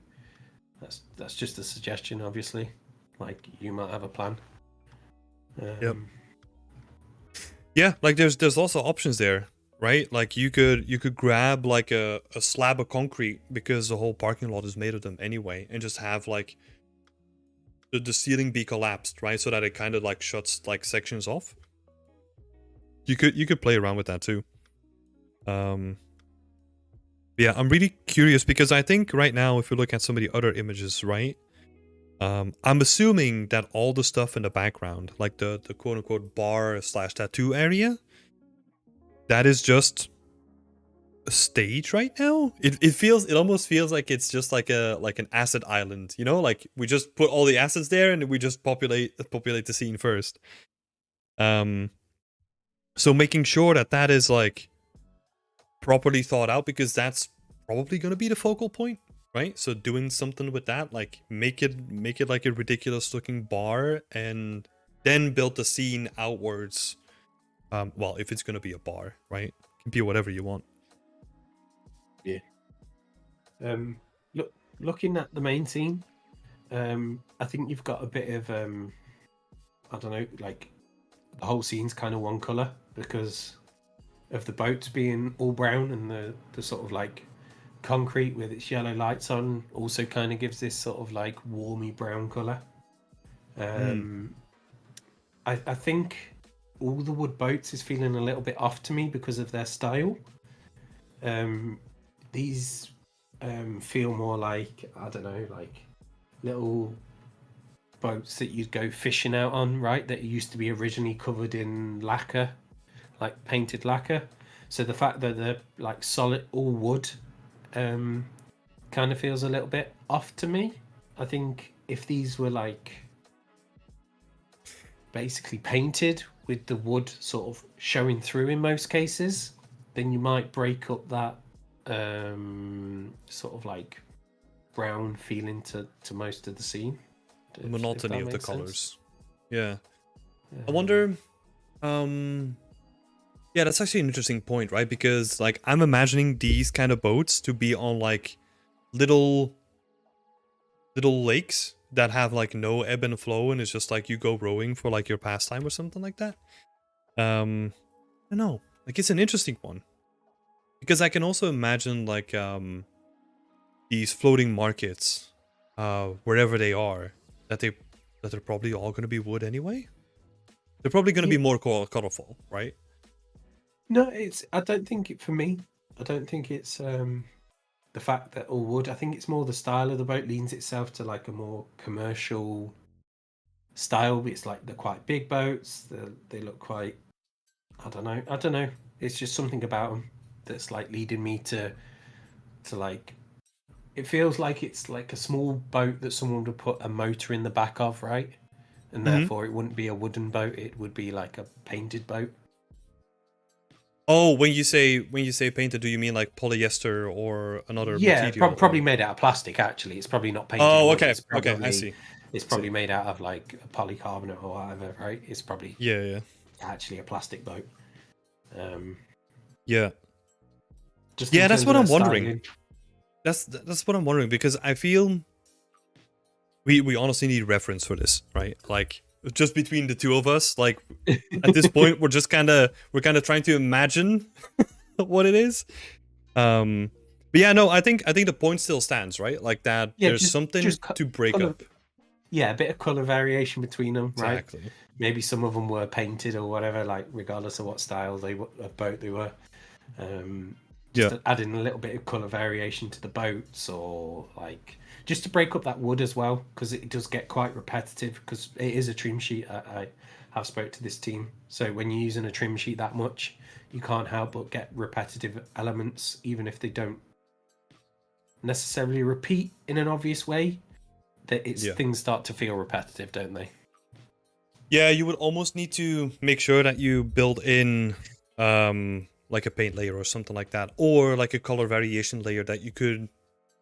That's just a suggestion, obviously. Like you might have a plan. Yep. Yeah, like there's also options there, right? Like you could grab like a slab of concrete because the whole parking lot is made of them anyway, and just have like the ceiling be collapsed, right? So that it kind of like shuts like sections off. You could play around with that too. Yeah, I'm really curious because I think right now if you look at some of the other images, right? I'm assuming that all the stuff in the background, like the quote unquote bar slash tattoo area, that is just a stage right now. It almost feels like it's just like an asset island, you know? Like we just put all the assets there and we just populate the scene first. So making sure that that is like properly thought out because that's probably going to be the focal point, right? So doing something with that, like make it like a ridiculous looking bar and then build the scene outwards. Well, if it's going to be a bar, right? It can be whatever you want. Yeah. Looking at the main scene, I think you've got a bit of I don't know, like the whole scene's kind of one color because of the boats being all brown, and the sort of like concrete with its yellow lights on also kind of gives this sort of like warmy brown color. I think all the wood boats is feeling a little bit off to me because of their style. These feel more like, I don't know, like little boats that you'd go fishing out on, right? That used to be originally covered in lacquer, like painted lacquer. So the fact that they're like solid, all wood, kind of feels a little bit off to me. I think if these were like basically painted with the wood sort of showing through in most cases, then you might break up that sort of like brown feeling to most of the scene. The monotony of the sense. colors. Yeah. I wonder. Yeah, that's actually an interesting point, right? Because like I'm imagining these kind of boats to be on like little lakes that have like no ebb and flow, and it's just like you go rowing for like your pastime or something like that. I don't know. Like it's an interesting one because I can also imagine like these floating markets, wherever they are, that they're probably all going to be wood anyway. They're probably going to be more colorful, right? No, I don't think it for me. I don't think it's the fact that all wood, I think it's more the style of the boat leans itself to like a more commercial style. It's like they're quite big boats. They look quite, I don't know. It's just something about them that's like leading me to like, it feels like it's like a small boat that someone would put a motor in the back of, right? And Hmm. therefore it wouldn't be a wooden boat, it would be like a painted boat. Oh, when you say painted, do you mean like polyester or another Yeah, material? probably Or made out of plastic. Actually, it's probably not painted oh, wood. okay, okay, I see. It's See. probably made out of like polycarbonate or whatever, right? It's probably Yeah, yeah, actually a plastic boat. Um, yeah. just in Yeah, that's terms what of their I'm wondering. styling. That's what I'm wondering because I feel we honestly need reference for this, right? Like just between the two of us, like at this point we're kind of trying to imagine what it is. But yeah, no, I think the point still stands, right? Like that Yeah, there's something to break color. up. Yeah, a bit of color variation between them, right? Exactly. Maybe some of them were painted or whatever, like regardless of what style of boat they were. Just Yeah. adding a little bit of color variation to the boats, or like just to break up that wood as well, because it does get quite repetitive. Because it is a trim sheet. I have spoke to this team, so when you're using a trim sheet that much, you can't help but get repetitive elements, even if they don't necessarily repeat in an obvious way. That it's Yeah. things start to feel repetitive, don't they? Yeah, you would almost need to make sure that you build in like a paint layer or something like that, or like a color variation layer that you could,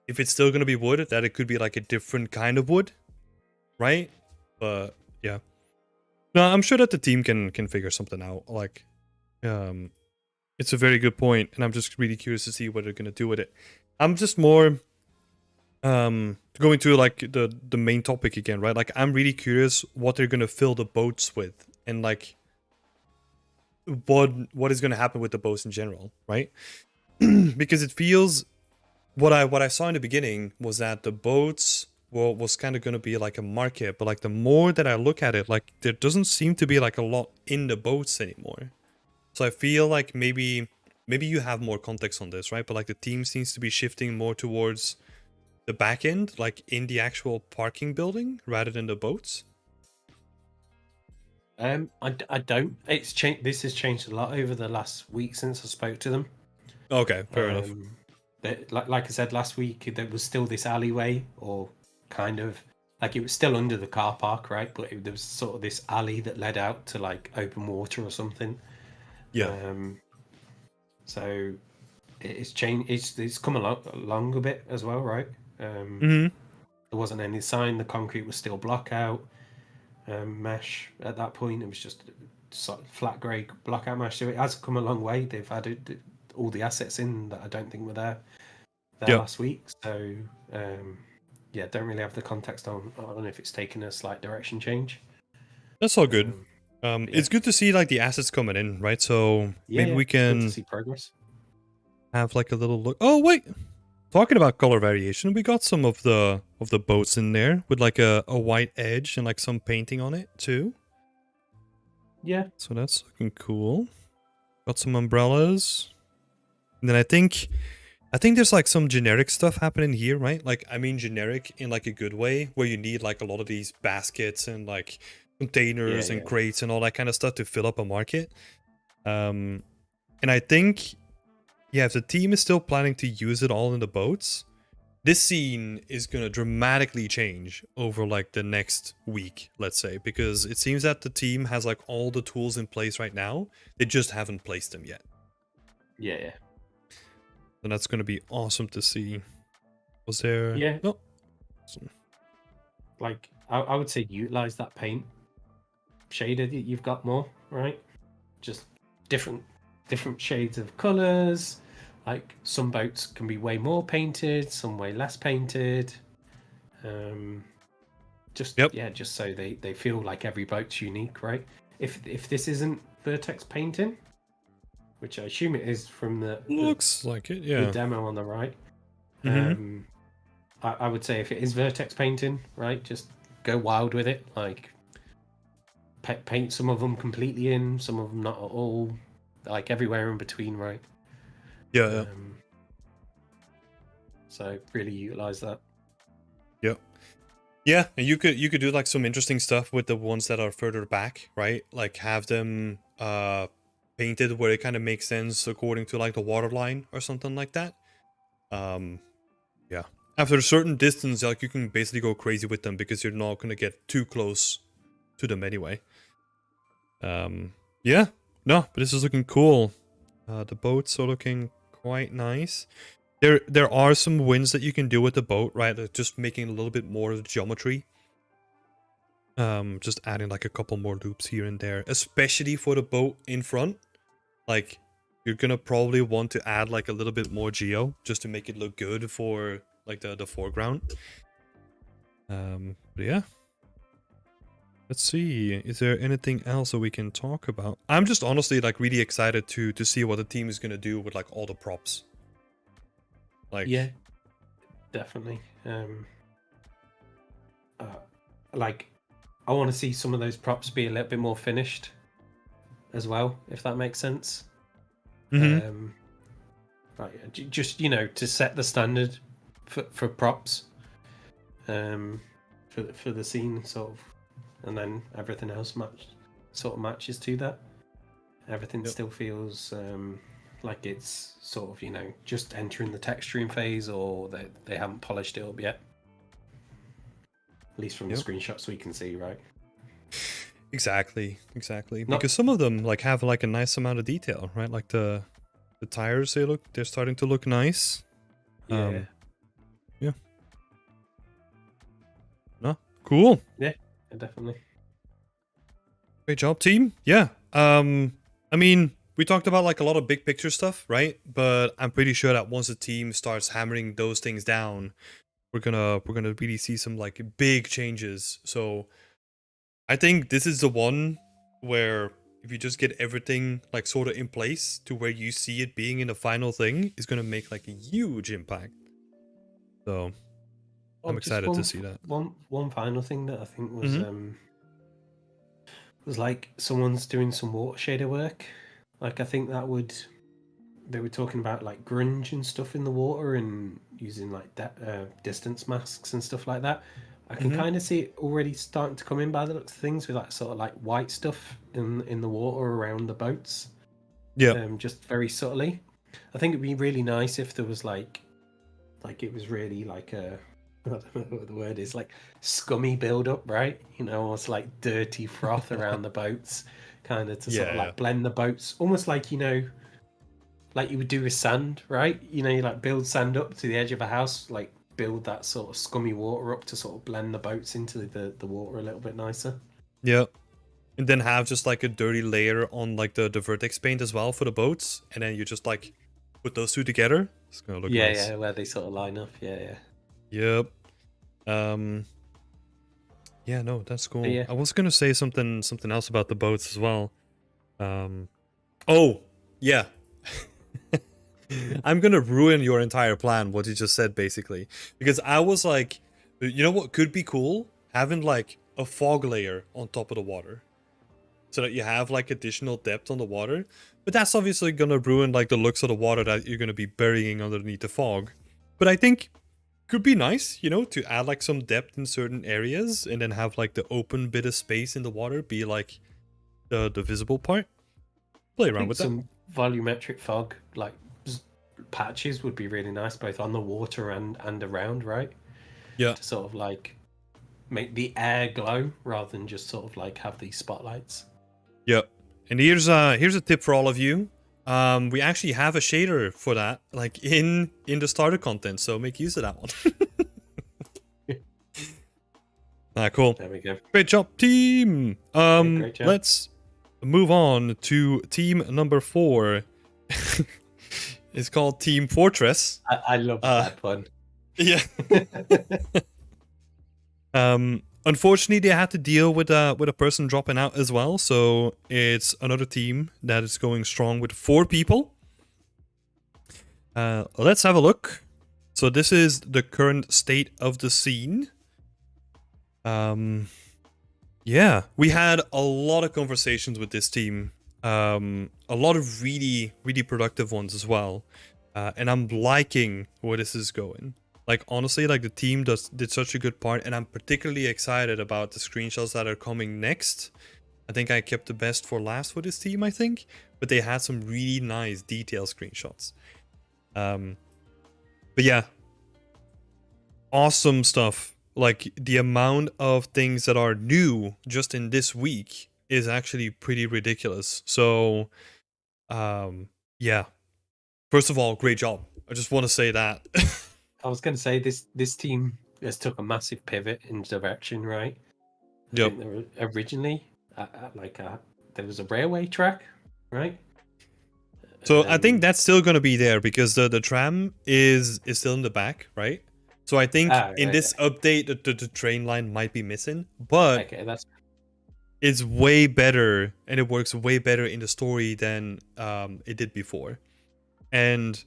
if it's still gonna be wood, that it could be like a different kind of wood, right? But yeah, no, I'm sure that the team can figure something out. Like, um, it's a very good point, and I'm just really curious to see what they're gonna do with it. I'm just more going to like the main topic again, right? Like, I'm really curious what they're gonna fill the boats with, and like what is gonna happen with the boats in general, right? Because it feels what I saw in the beginning was that the boats was kind of going to be like a market, but like the more that I look at it, like there doesn't seem to be like a lot in the boats anymore. So I feel like maybe you have more context on this, right? But like the team seems to be shifting more towards the back end, like in the actual parking building rather than the boats. I don't. It's changed. This has changed a lot over the last week since I spoke to them. Okay, fair enough. Like I said last week, there was still this alleyway, or kind of like it was still under the car park, right? But there was sort of this alley that led out to like open water or something. Yeah. Um, so it's changed. It's come along a bit as well, right? Hmm. There wasn't any sign. The concrete was still block out mesh at that point. It was just sort of flat grey block out mesh. So it has come a long way. They've added all the assets in that I don't think were there Yeah. last week. So yeah, don't really have the context on if it's taken a slight direction change. That's all good. Yeah. It's good to see like the assets coming in, right? So Yeah, maybe we it's good to can see progress. have like a little look. Oh wait, talking about color variation, we got some of the boats in there with like a white edge and like some painting on it too. Yeah. So that's looking cool. Got some umbrellas. And then I think there's like some generic stuff happening here, right? Like I mean generic in like a good way, where you need like a lot of these baskets and like containers and Yeah. crates and all that kind of stuff to fill up a market. And I think, yeah, if the team is still planning to use it all in the boats, this scene is going to dramatically change over like the next week, let's say, because it seems that the team has like all the tools in place right now. They just haven't placed them yet. Yeah. And that's going to be awesome to see. Was there... Yeah. No. Awesome. Like I would say utilize that paint shader that you've got more, right? Just different shades of colors. Like some boats can be way more painted, some way less painted. Just so they feel like every boat's unique, right? If this isn't Vertex painting, which I assume it is from the Looks like it, yeah. the demo on the right. Mm-hmm. I would say if it is Vertex painting, right, just go wild with it. Like paint some of them completely in, some of them not at all, like everywhere in between, right? Yeah. So really utilize that. Yep. Yeah, and you could do like some interesting stuff with the ones that are further back, right? Like have them painted where it kind of makes sense according to like the water line or something like that. Yeah. After a certain distance, like you can basically go crazy with them because you're not gonna get too close to them anyway. Yeah. No, but this is looking cool. The boats are looking quite nice. There are some wins that you can do with the boat, right? Like just making a little bit more of the geometry. Just adding like a couple more loops here and there, especially for the boat in front. Like, you're gonna probably want to add like a little bit more geo just to make it look good for like the foreground. But yeah. Let's see. Is there anything else that we can talk about? I'm just honestly like really excited to see what the team is gonna do with like all the props. Like, Yeah, definitely. Like, I want to see some of those props be a little bit more finished as well, if that makes sense. Right, just to set the standard for props, for the scene sort of, and then everything else matches to that. Everything still feels like it's sort of just entering the texturing phase, or they haven't polished it up yet. At least from the screenshots we can see, right? Exactly. Because some of them like have like a nice amount of detail, right? Like the tires, they're starting to look nice. Yeah. No, cool. Yeah, definitely. Great job, team. Yeah. I mean, we talked about like a lot of big picture stuff, right? But I'm pretty sure that once the team starts hammering those things down, we're gonna really see some like big changes. So I think this is the one where if you just get everything like sort of in place to where you see it being in the final thing, is gonna make like a huge impact. So I'm excited to see that. One final thing that I think was like someone's doing some water shader work. Like I think they were talking about like grunge and stuff in the water and using like distance masks and stuff like that. I can kind of see it already starting to come in by the looks of things with like sort of like white stuff in the water around the boats. Yeah. Just very subtly. I think it'd be really nice if there was like it was really like a, I don't know what the word is, like scummy build up, right? Almost like dirty froth around the boats, kind of to sort of like blend the boats, almost like like you would do with sand, right? You like build sand up to the edge of a house, like build that sort of scummy water up to sort of blend the boats into the water a little bit nicer. Yeah. And then have just like a dirty layer on like the vertex paint as well for the boats, and then you just like put those two together. It's gonna look nice. Yeah, where they sort of line up. Yeah. Yep. Yeah, no, that's cool. Yeah. I was gonna say something else about the boats as well. Oh, yeah. I'm gonna ruin your entire plan, what you just said, basically. Because I was like, you know what could be cool? Having like a fog layer on top of the water. So that you have like additional depth on the water. But that's obviously gonna ruin like the looks of the water that you're gonna be burying underneath the fog. But I think could be nice, to add like some depth in certain areas and then have like the open bit of space in the water be like the visible part. Play around with some volumetric fog like patches would be really nice, both on the water and around, right? Yeah. To sort of like make the air glow rather than just sort of like have these spotlights. Yep. And here's a tip for all of you. We actually have a shader for that, like in the starter content, so make use of that one. Cool. There we go. Great job, team. Great job. Let's move on to team number 4. It's called Team Fortress. I love that one. Yeah. Unfortunately, they had to deal with a person dropping out as well, so it's another team that is going strong with 4 people. Let's have a look. So this is the current state of the scene. Yeah, we had a lot of conversations with this team. A lot of really, really productive ones as well. And I'm liking where this is going. Like honestly, like the team did such a good part, and I'm particularly excited about the screenshots that are coming next. I think I kept the best for last for this team, I think, but they had some really nice detail screenshots. But yeah, awesome stuff. Like the amount of things that are new just in this week is actually pretty ridiculous. So, yeah. First of all, great job. I just want to say that. I was going to say this team has took a massive pivot in direction, right? I Yep. think they were originally there was a railway track, right? So I think that's still gonna be there because the tram is still in the back, right? So I think in Right. this update the train line might be missing, but Okay, that's it's way better and it works way better in the story than it did before. And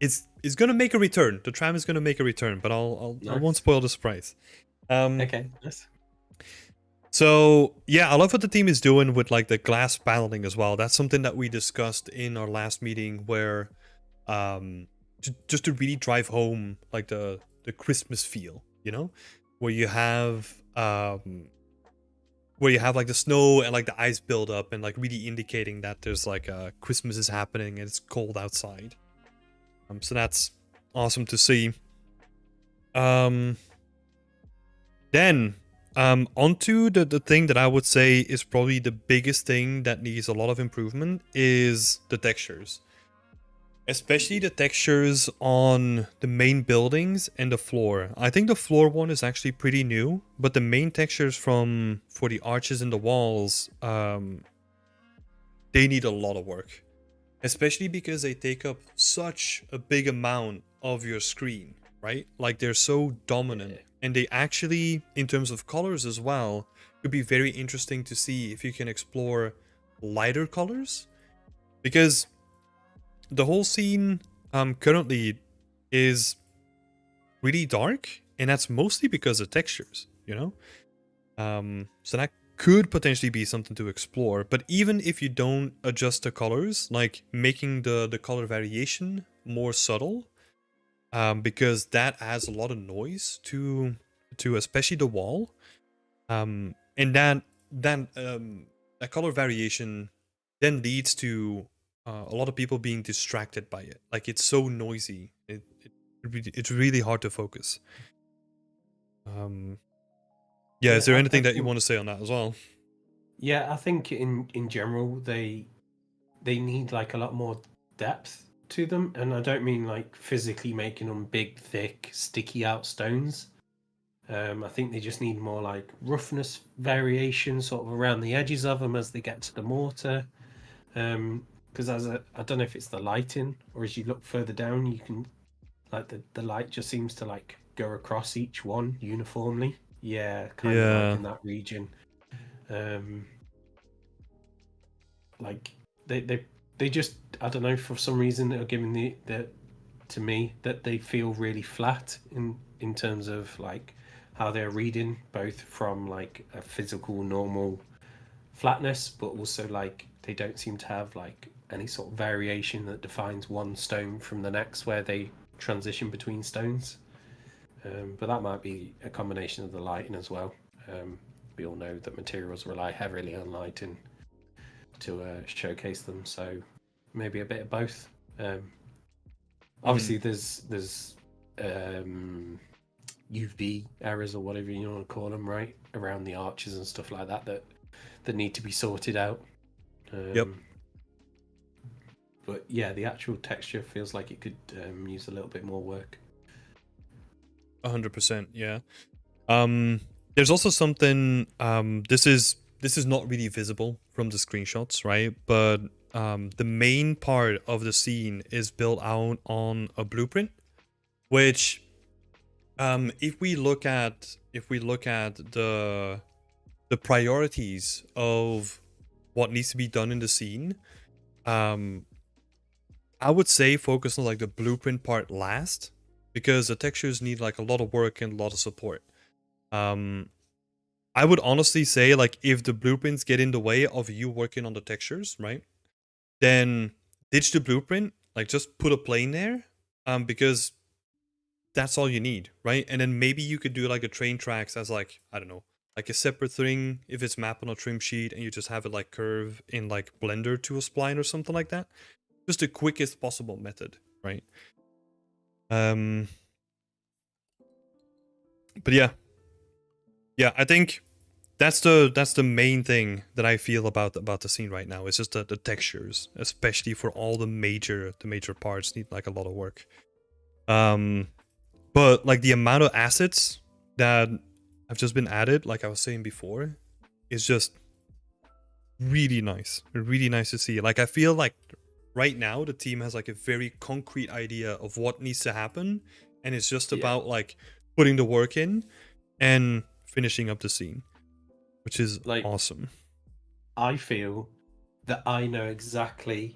it's gonna make a return. The tram is gonna make a return, but I won't nice. spoil the surprise. Okay, nice. So yeah, I love what the team is doing with like the glass paneling as well. That's something that we discussed in our last meeting, where just to really drive home like the Christmas feel, you know, where you have like the snow and like the ice build up and like really indicating that there's like Christmas is happening and it's cold outside. So that's awesome to see. Then onto the thing that I would say is probably the biggest thing that needs a lot of improvement is the textures. Especially the textures on the main buildings and the floor. I think the floor one is actually pretty new, but the main textures for the arches and the walls, they need a lot of work. Especially because they take up such a big amount of your screen, right? Like they're so dominant. And they actually, in terms of colors as well, could be very interesting to see if you can explore lighter colors. Because the whole scene currently is really dark, and that's mostly because of textures, you know? So that could potentially be something to explore. But even if you don't adjust the colors, like making the color variation more subtle, because that adds a lot of noise to especially the wall, and that color variation then leads to a lot of people being distracted by it. Like it's so noisy, it's really hard to focus. Yeah, is there anything that you want to say on that as well? Yeah, I think in general they need like a lot more depth to them, and I don't mean like physically making them big, thick, sticky out stones. I think they just need more like roughness variation sort of around the edges of them as they get to the mortar. Because I don't know if it's the lighting or as you look further down, you can like the light just seems to like go across each one uniformly. Yeah, kind of like in that region. Like they just I don't know, for some reason are giving the to me that they feel really flat in terms of like how they're reading, both from like a physical normal flatness, but also like they don't seem to have like any sort of variation that defines one stone from the next where they transition between stones. But that might be a combination of the lighting as well. We all know that materials rely heavily on lighting to showcase them, so maybe a bit of both. Obviously, there's UV errors or whatever you want to call them, right, around the arches and stuff like that that need to be sorted out. Yep. But yeah, the actual texture feels like it could use a little bit more work. 100%, yeah. There's also something. This is not really visible from the screenshots, right? But the main part of the scene is built out on a blueprint, which, if we look at the priorities of what needs to be done in the scene, I would say focus on like the blueprint part last, because the textures need like a lot of work and a lot of support. I would honestly say like if the blueprints get in the way of you working on the textures, right? Then ditch the blueprint, like just put a plane there, because that's all you need, right? And then maybe you could do like a train tracks as like, I don't know, like a separate thing if it's mapped on a trim sheet and you just have it like curve in like Blender to a spline or something like that. Just the quickest possible method, right? But yeah, I think that's the main thing that I feel about the scene right now. It's just the textures, especially for all the major parts, need like a lot of work. But like the amount of assets that have just been added, like I was saying before, is just really nice. Really nice to see. Like I feel like right now the team has like a very concrete idea of what needs to happen, and it's just about like putting the work in and finishing up the scene, which is like awesome. I feel that I know exactly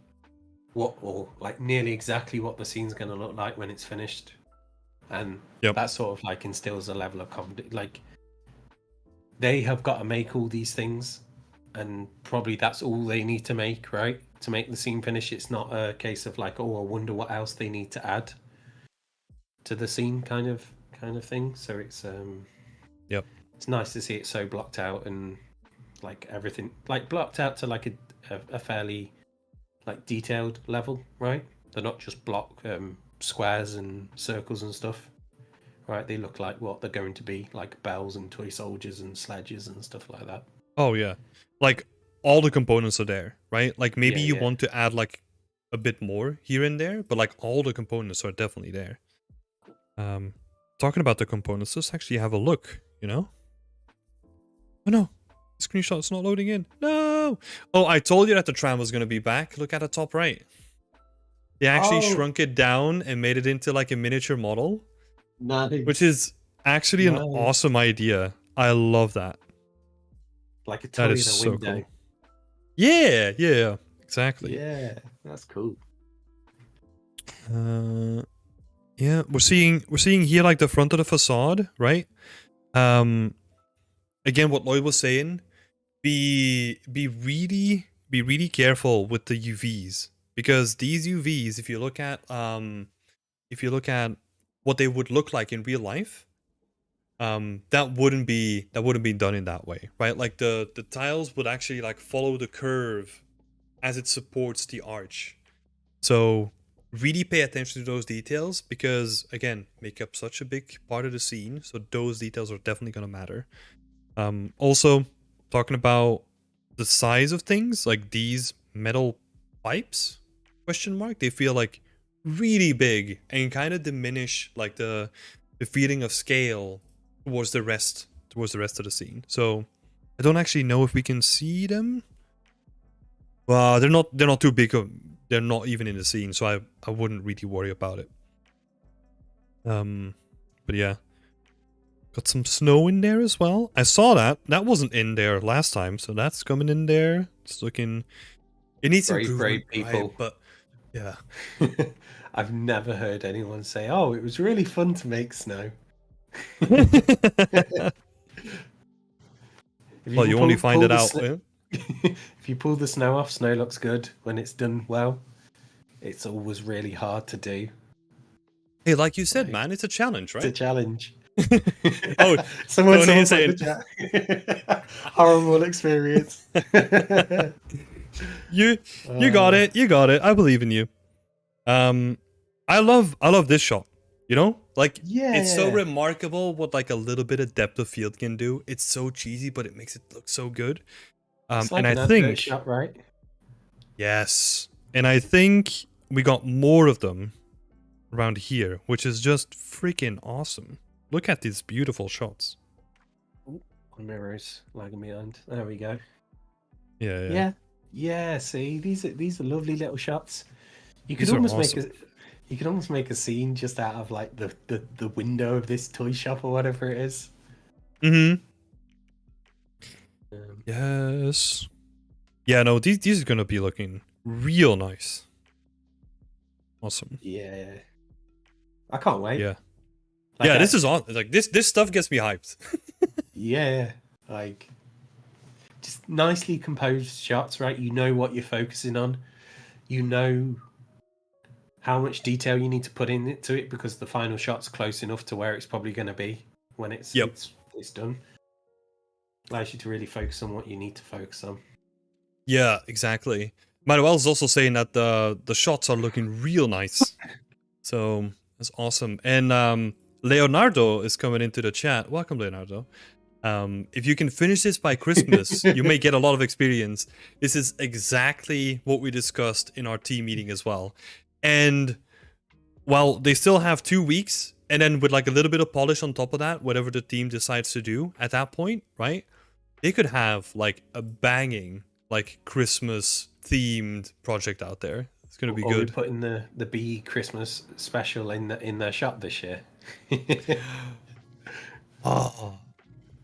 what, or like nearly exactly what the scene's going to look like when it's finished, and that sort of like instills a level of confidence. Like they have got to make all these things, and probably that's all they need to make, right? To make the scene finish. It's not a case of like, oh, I wonder what else they need to add to the scene, kind of thing. So it's it's nice to see it so blocked out, and like everything like blocked out to like a fairly like detailed level, right? They're not just block squares and circles and stuff, right? They look like what they're going to be, like bells and toy soldiers and sledges and stuff like that. Oh yeah, like all the components are there, right? Like maybe you want to add like a bit more here and there, but like all the components are definitely there. Talking about the components, let's actually have a look, you know? Oh no, the screenshot's not loading in. No! Oh, I told you that the tram was going to be back. Look at the top right. They actually shrunk it down and made it into like a miniature model. Nice. Which is actually an awesome idea. I love that. Like a toy in a window. Cool. Yeah, exactly. Yeah, that's cool. Yeah, we're seeing here like the front of the facade, right? Again, what Lloyd was saying, be really careful with the UVs, because these UVs, if you look at what they would look like in real life, that wouldn't be done in that way, right? Like the tiles would actually like follow the curve as it supports the arch. So really pay attention to those details, because again, make up such a big part of the scene, so those details are definitely going to matter. Also, talking about the size of things, like these metal pipes, question mark, they feel like really big and kind of diminish like the feeling of scale towards the rest of the scene. So I don't actually know if we can see them. Well, they're not too big. They're not even in the scene, so I wouldn't really worry about it. But yeah, got some snow in there as well. I saw that wasn't in there last time, so that's coming in there. It's looking. It needs some brave people, right, but yeah. I've never heard anyone say, "Oh, it was really fun to make snow." Well, you only find it out. If you pull the snow off, snow looks good when it's done well. It's always really hard to do. Hey, like you said, man, it's a challenge, right? It's a challenge. Oh, someone said horrible experience. You got it. You got it. I believe in you. I love this shot. You know, like it's so remarkable what like a little bit of depth of field can do. It's so cheesy, but it makes it look so good. It's like and I think shot, right? Yes, and I think we got more of them around here, which is just freaking awesome. Look at these beautiful shots. Ooh, mirrors lagging behind. There we go. Yeah. See, these are lovely little shots. You could almost make a scene just out of like the window of this toy shop or whatever it is. Yes. Yeah, no, these are gonna be looking real nice. Awesome. Yeah. I can't wait. Yeah. Like this is on. Like this stuff gets me hyped. Yeah, like just nicely composed shots, right? You know what you're focusing on. You know how much detail you need to put into it, because the final shot's close enough to where it's probably going to be when it's Yep. it's done. Allows you to really focus on what you need to focus on. Yeah, exactly. Manuel's also saying that the shots are looking real nice. So that's awesome. And Leonardo is coming into the chat. Welcome, Leonardo. If you can finish this by Christmas, you may get a lot of experience. This is exactly what we discussed in our team meeting as well. And while they still have 2 weeks, and then with like a little bit of polish on top of that, whatever the team decides to do at that point, right? They could have like a banging, like Christmas themed project out there. It's gonna be Or we good. putting the bee Christmas special in their shop this year. Oh,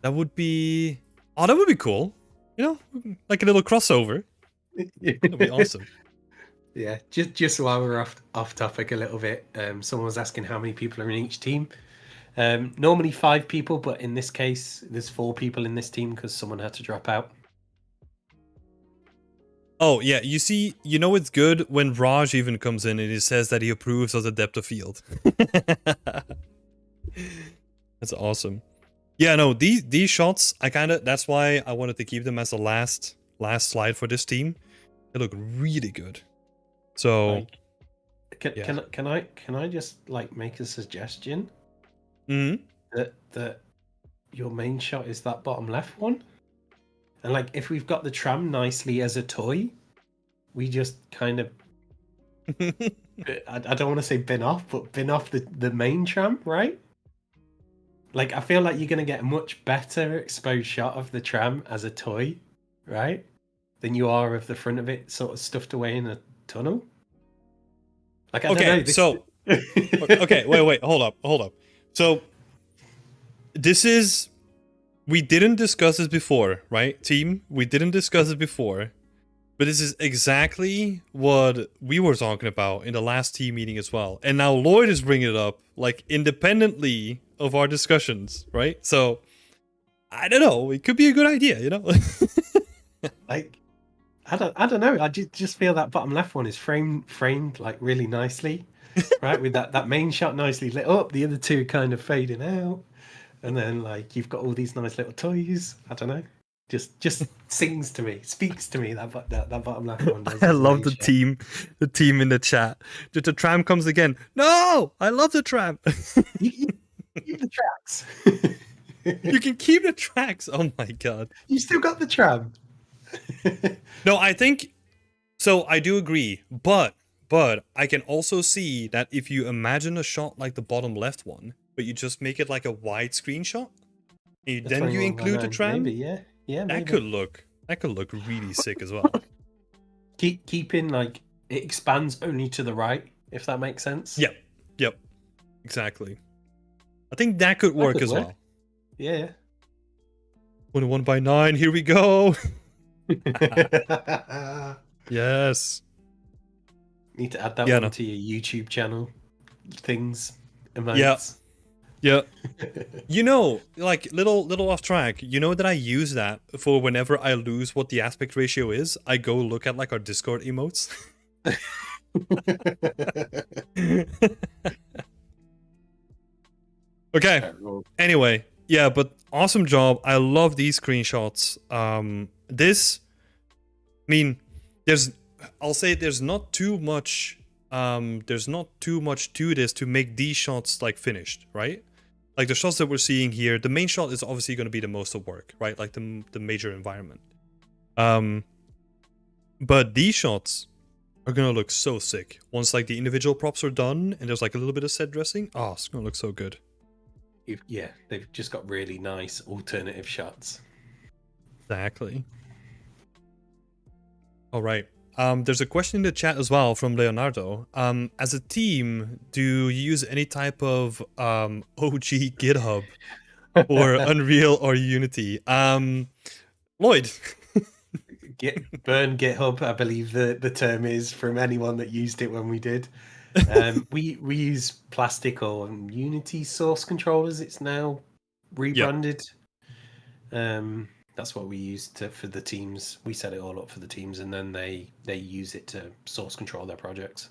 that would be. Oh, that would be cool. You know, like a little crossover. That'd be awesome. Yeah, just while we're off topic a little bit, someone was asking how many people are in each team. Normally 5 people, but in this case, there's 4 people in this team because someone had to drop out. Oh yeah, you see, you know it's good when Raj even comes in and he says that he approves of the depth of field. That's awesome. Yeah, no, these shots, that's why I wanted to keep them as the last slide for this team. They look really good. So Like, can I just like make a suggestion? Mm-hmm. That your main shot is that bottom left one, and like if we've got the tram nicely as a toy, we just kind of I don't want to say bin off, but bin off the main tram, right? Like I feel like you're gonna get a much better exposed shot of the tram as a toy, right? Than you are of the front of it sort of stuffed away in a tunnel. Like I don't know. So okay, wait, hold up. So this is, we didn't discuss this before, right, team? We didn't discuss it before, but this is exactly what we were talking about in the last team meeting as well. And now Lloyd is bringing it up, like, independently of our discussions, right? So, I don't know. It could be a good idea, you know? Like, I don't know. I just feel that bottom left one is framed like really nicely, right? With that main shot nicely lit up, the other two kind of fading out. And then like you've got all these nice little toys. I don't know. Just sings to me, speaks to me. That bottom left one does. I love the team in the chat. Just the tram comes again. No, I love the tram. You keep the tracks. You can keep the tracks. Oh my god. You still got the tram. No, I think so. I do agree, but I can also see that if you imagine a shot like the bottom left one, but you just make it like a wide screenshot, and then you include the tram. Maybe, yeah. That maybe. could look really sick as well. Keeping like it expands only to the right, if that makes sense. Yep, exactly. I think that could work as well. Yeah. 21/9. Here we go. Yes. Need to add that one to your YouTube channel. Things. Emotes. Yeah. You know, like little off track. You know that I use that for whenever I lose what the aspect ratio is. I go look at like our Discord emotes. Okay. Anyway, yeah, but awesome job. I love these screenshots. This, I mean, I'll say there's not too much to this to make these shots like finished, right? Like the shots that we're seeing here, the main shot is obviously going to be the most of work, right? Like the major environment. But these shots are going to look so sick once like the individual props are done and there's like a little bit of set dressing. Oh, it's going to look so good. Yeah, they've just got really nice alternative shots. Exactly. All right. There's a question in the chat as well from Leonardo. As a team, do you use any type of OG GitHub or Unreal or Unity? Lloyd. Burn GitHub, I believe the term is, from anyone that used it when we did. We use Plastic or Unity source controllers. It's now rebranded. Yep. That's what we use for the teams. We set it all up for the teams, and then they use it to source control their projects.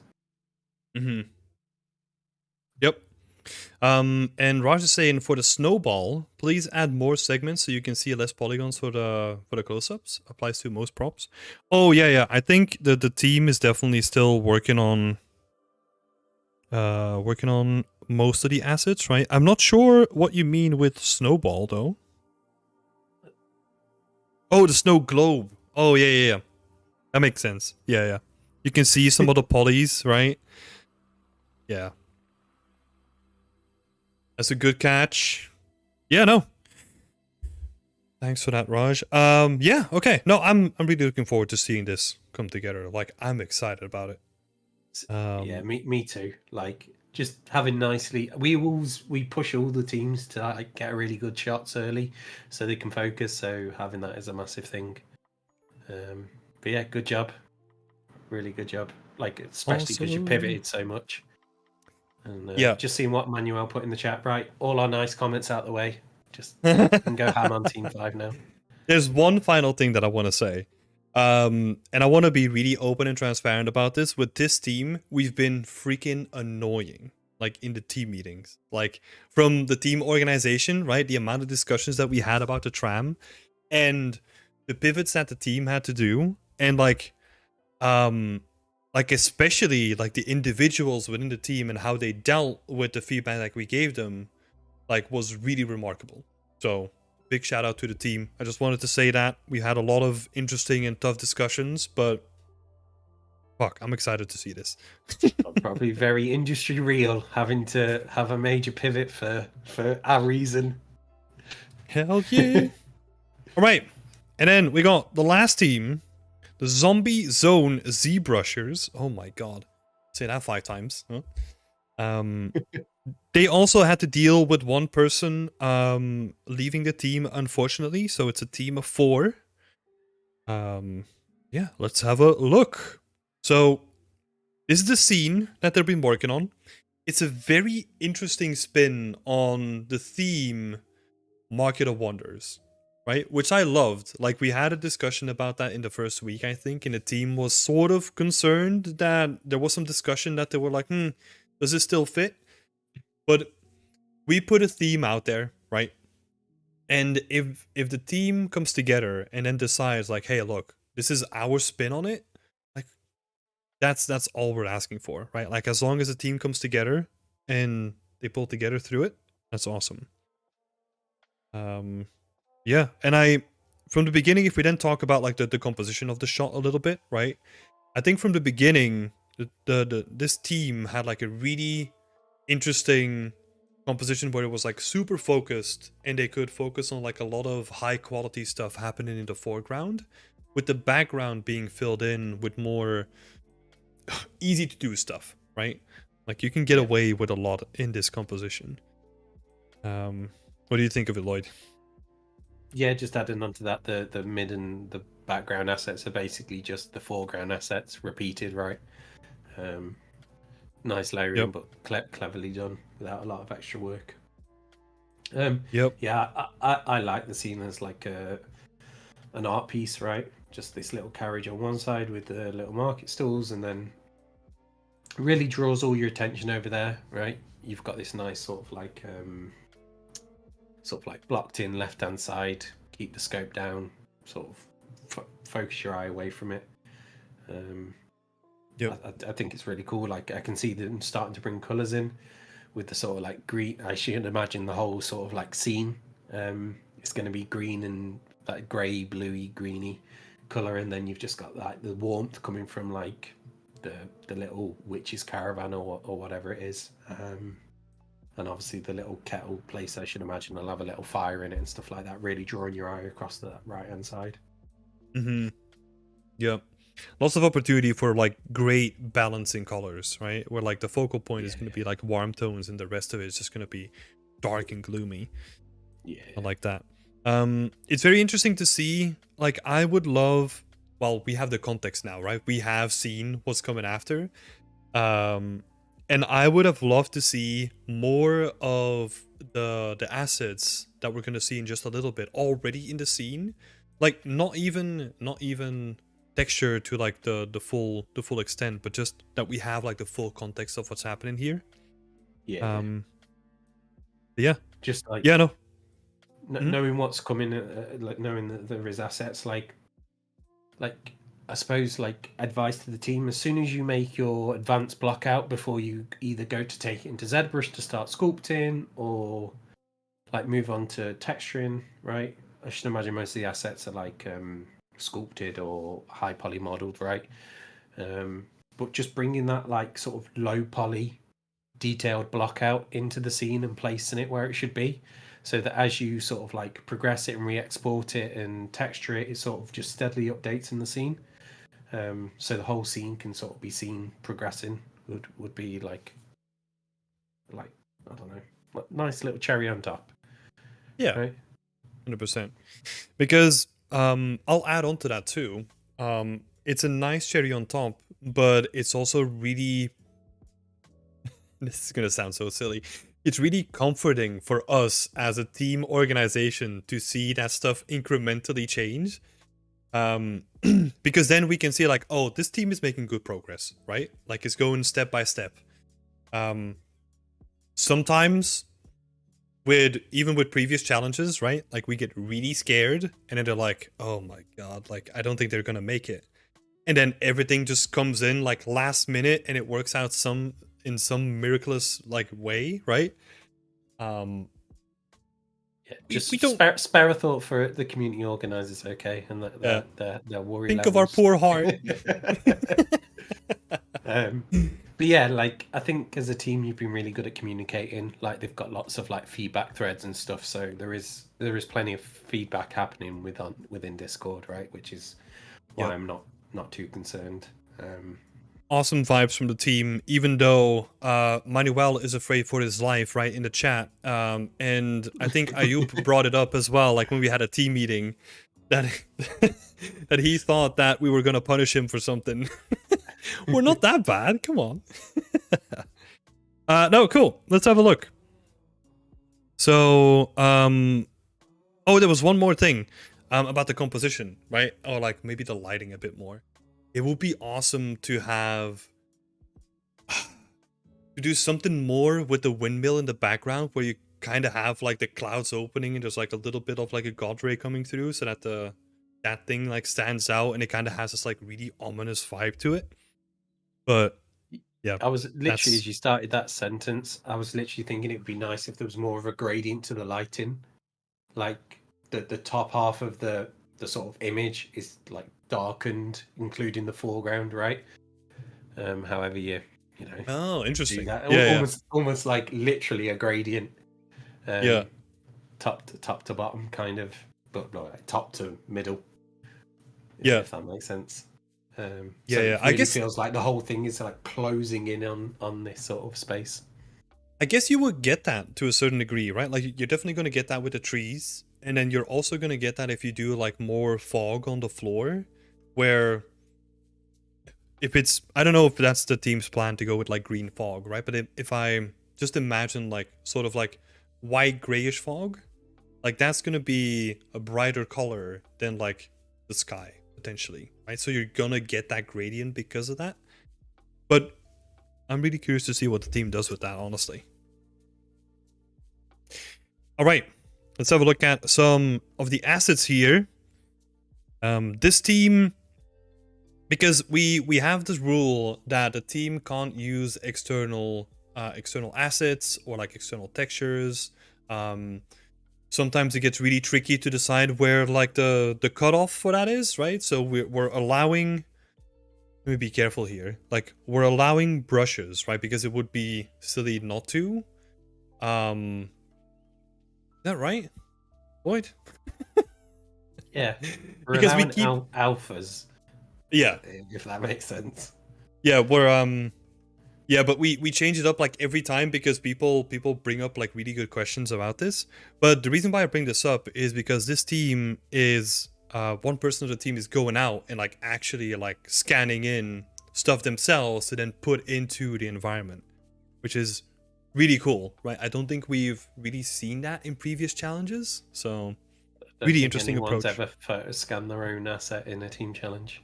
Mm-hmm. Yep. And Raj is saying for the snowball, please add more segments so you can see less polygons for the close-ups. Applies to most props. Oh yeah. I think the team is definitely still working on most of the assets, right? I'm not sure what you mean with snowball though. Oh, the snow globe. Oh yeah. That makes sense. Yeah. You can see some of the polys, right? Yeah. That's a good catch. Yeah, no. Thanks for that, Raj. Yeah, okay. No, I'm really looking forward to seeing this come together. Like, I'm excited about it. Yeah, me too. Like, just having nicely, we push all the teams to like get really good shots early, so they can focus. So having that is a massive thing. But yeah, good job, really good job. Like, especially because you awesome. pivoted so much. And Yeah. just seeing what Manuel put in the chat. Right, all our nice comments out the way. Just you can go ham on Team 5 now. There's one final thing that I want to say. And I want to be really open and transparent about this. With this team, we've been freaking annoying. Like in the team meetings. Like from the team organization, right? The amount of discussions that we had about the tram and the pivots that the team had to do. And like especially like the individuals within the team and how they dealt with the feedback that we gave them, like was really remarkable. So big shout out to the team. I just wanted to say that we had a lot of interesting and tough discussions, but fuck, I'm excited to see this. Probably very industry real, having to have a major pivot for our reason. Hell yeah. All right, and then we got the last team, the Zombie Zone ZBrushers. Oh my god, say that 5 times. Huh? They also had to deal with one person leaving the team, unfortunately. So it's a team of 4. Yeah, let's have a look. So this is the scene that they've been working on. It's a very interesting spin on the theme Market of Wonders, right? Which I loved. Like, we had a discussion about that in the first week, I think, and the team was sort of concerned that there was some discussion that they were like, does this still fit? But we put a theme out there, right? And if the team comes together and then decides like, hey, look, this is our spin on it, like that's all we're asking for, right? Like as long as the team comes together and they pull together through it, that's awesome. Yeah, and I from the beginning, if we then talk about like the composition of the shot a little bit, right? I think from the beginning, this team had like a really interesting composition where it was like super focused and they could focus on like a lot of high quality stuff happening in the foreground, with the background being filled in with more easy to do stuff, right? Like you can get away with a lot in this composition. What do you think of it, Lloyd? Yeah, just adding on to that, the mid and the background assets are basically just the foreground assets repeated, right? Nice layering, but cleverly done without a lot of extra work. Yeah, I like the scene as like an art piece, right? Just this little carriage on one side with the little market stalls, and then really draws all your attention over there, right? You've got this nice sort of like blocked in left hand side, keep the scope down, sort of focus your eye away from it. I think it's really cool. Like I can see them starting to bring colors in with the sort of like green. I should imagine the whole sort of like scene. It's going to be green and like grey, bluey, greeny color, and then you've just got like the warmth coming from like the little witch's caravan or whatever it is. And obviously the little kettle place, I should imagine, will have a little fire in it and stuff like that, really drawing your eye across the right-hand side. Yeah. Lots of opportunity for like great balancing colors, right? Where like the focal point is going to be like warm tones and the rest of it is just going to be dark and gloomy. Yeah. I like that. It's very interesting to see. Like I would love, well, we have the context now, right? We have seen what's coming after. And I would have loved to see more of the assets that we're gonna see in just a little bit already in the scene. Like not even texture to like the full extent, but just that we have like the full context of what's happening here. Yeah. Yeah. Just like Yeah, no. knowing what's coming, like knowing that there is assets, like I suppose like advice to the team: as soon as you make your advanced block out, before you either go to take it into ZBrush to start sculpting or like move on to texturing, right? I should imagine most of the assets are like sculpted or high poly modeled, right? But just bringing that like sort of low poly detailed block out into the scene and placing it where it should be, so that as you sort of like progress it and re-export it and texture it, it sort of just steadily updates in the scene. So the whole scene can sort of be seen progressing would be like I don't know, nice little cherry on top. Yeah, right? 100%. Because I'll add on to that too. It's a nice cherry on top, but it's also really this is gonna sound so silly. It's really comforting for us as a team organization to see that stuff incrementally change. Because then we can see like, oh, this team is making good progress, right? Like it's going step by step. Sometimes even with previous challenges, right? Like we get really scared and then they're like, oh my god, like I don't think they're gonna make it. And then everything just comes in like last minute and it works out in some miraculous like way, right? Just we don't spare a thought for the community organizers, okay? And their worry think levels. of our poor heart. But yeah, like I think as a team you've been really good at communicating. Like they've got lots of like feedback threads and stuff, so there is plenty of feedback happening within Discord, right? Which is why I'm not too concerned. Awesome vibes from the team, even though Manuel is afraid for his life, right, in the chat. And I think Ayub brought it up as well, like when we had a team meeting, that that he thought that we were going to punish him for something. We're not that bad, come on. No, cool. Let's have a look. So, oh, there was one more thing about the composition, right? Or like maybe the lighting a bit more. It would be awesome to have to do something more with the windmill in the background, where you kind of have like the clouds opening and there's like a little bit of like a god ray coming through, so that that thing like stands out and it kind of has this like really ominous vibe to it. But yeah, I was literally, as you started that sentence, I was literally thinking it would be nice if there was more of a gradient to the lighting, like the top half of the sort of image is like darkened, including the foreground, right? However you know. Oh, interesting. That. Yeah, almost like literally a gradient. Yeah. Top to bottom, kind of, but like top to middle. Yeah. If that makes sense. Yeah. So Yeah. It really I guess feels like the whole thing is like closing in on this sort of space. I guess you would get that to a certain degree, right? Like you're definitely going to get that with the trees, and then you're also going to get that if you do like more fog on the floor, where if it's, I don't know if that's the team's plan to go with like green fog, right? But if I just imagine like sort of like white grayish fog, like that's going to be a brighter color than like the sky potentially, right? So you're going to get that gradient because of that. But I'm really curious to see what the team does with that, honestly. All right, let's have a look at some of the assets here. This team, because we have this rule that the team can't use external assets or like external textures. Sometimes it gets really tricky to decide where like the cutoff for that is, right? So we're allowing. Let me be careful here. Like we're allowing brushes, right? Because it would be silly not to. Is that right, Boyd? Yeah, because we keep alphas. Yeah, if that makes sense. Yeah, we're yeah, but we change it up like every time because people bring up like really good questions about this. But the reason why I bring this up is because this team is one person of the team is going out and like actually like scanning in stuff themselves to then put into the environment, which is really cool, right? I don't think we've really seen that in previous challenges, so really interesting approach. Ever photo scan their own asset in a team challenge?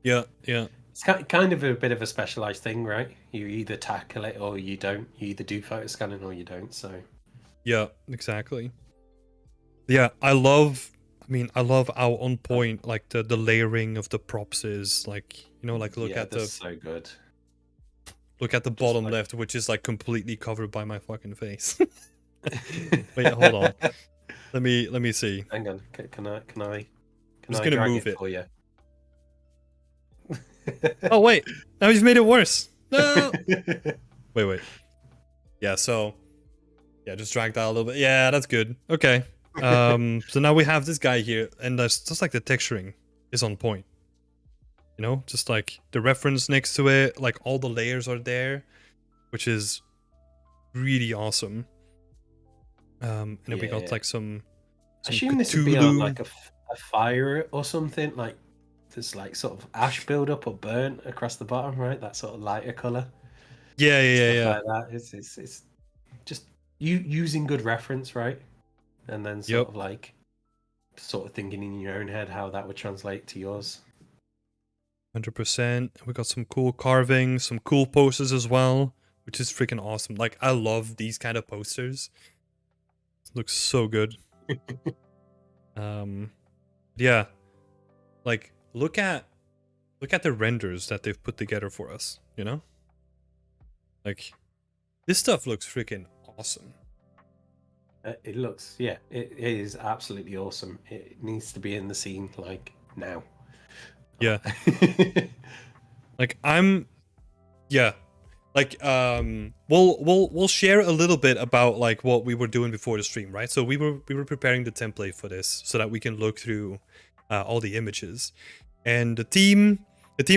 Yeah, yeah, It's kind of a bit of a specialized thing, right? You either tackle it or you don't. You either do photo scanning or you don't. So yeah, exactly. Yeah, I love how on point like the layering of the props is. Like, like look yeah, at that's the so good. Just bottom like left, which is like completely covered by my fucking face. Wait, hold on. Let me see. Hang on, can I I'm can just I gonna drag move it it. for you? Oh wait, now you've made it worse. No. Wait. Yeah, so yeah, just drag that a little bit. Yeah, that's good. Okay. So now we have this guy here, and that's just like the texturing is on point. Just like the reference next to it, like all the layers are there, which is really awesome. And then we got Yeah, like some I assume this would be on Cthulhu. like a fire or something. Like there's like sort of ash buildup or burnt across the bottom, right? That sort of lighter color, Yeah, yeah, yeah, stuff yeah. like that. It's just you using good reference, right? And then Yep. sort of thinking in your own head how that would translate to yours. 100%. We got some cool carving, some cool posters as well, which is freaking awesome. Like, I love these kind of posters. It looks so good. Yeah. Like, look at the renders that they've put together for us, Like, this stuff looks freaking awesome. It looks, yeah, it is absolutely awesome. It needs to be in the scene like now. Yeah. Like, yeah. Like, we'll share a little bit about like what we were doing before the stream, right? So we were preparing the template for this so that we can look through all the images, and the team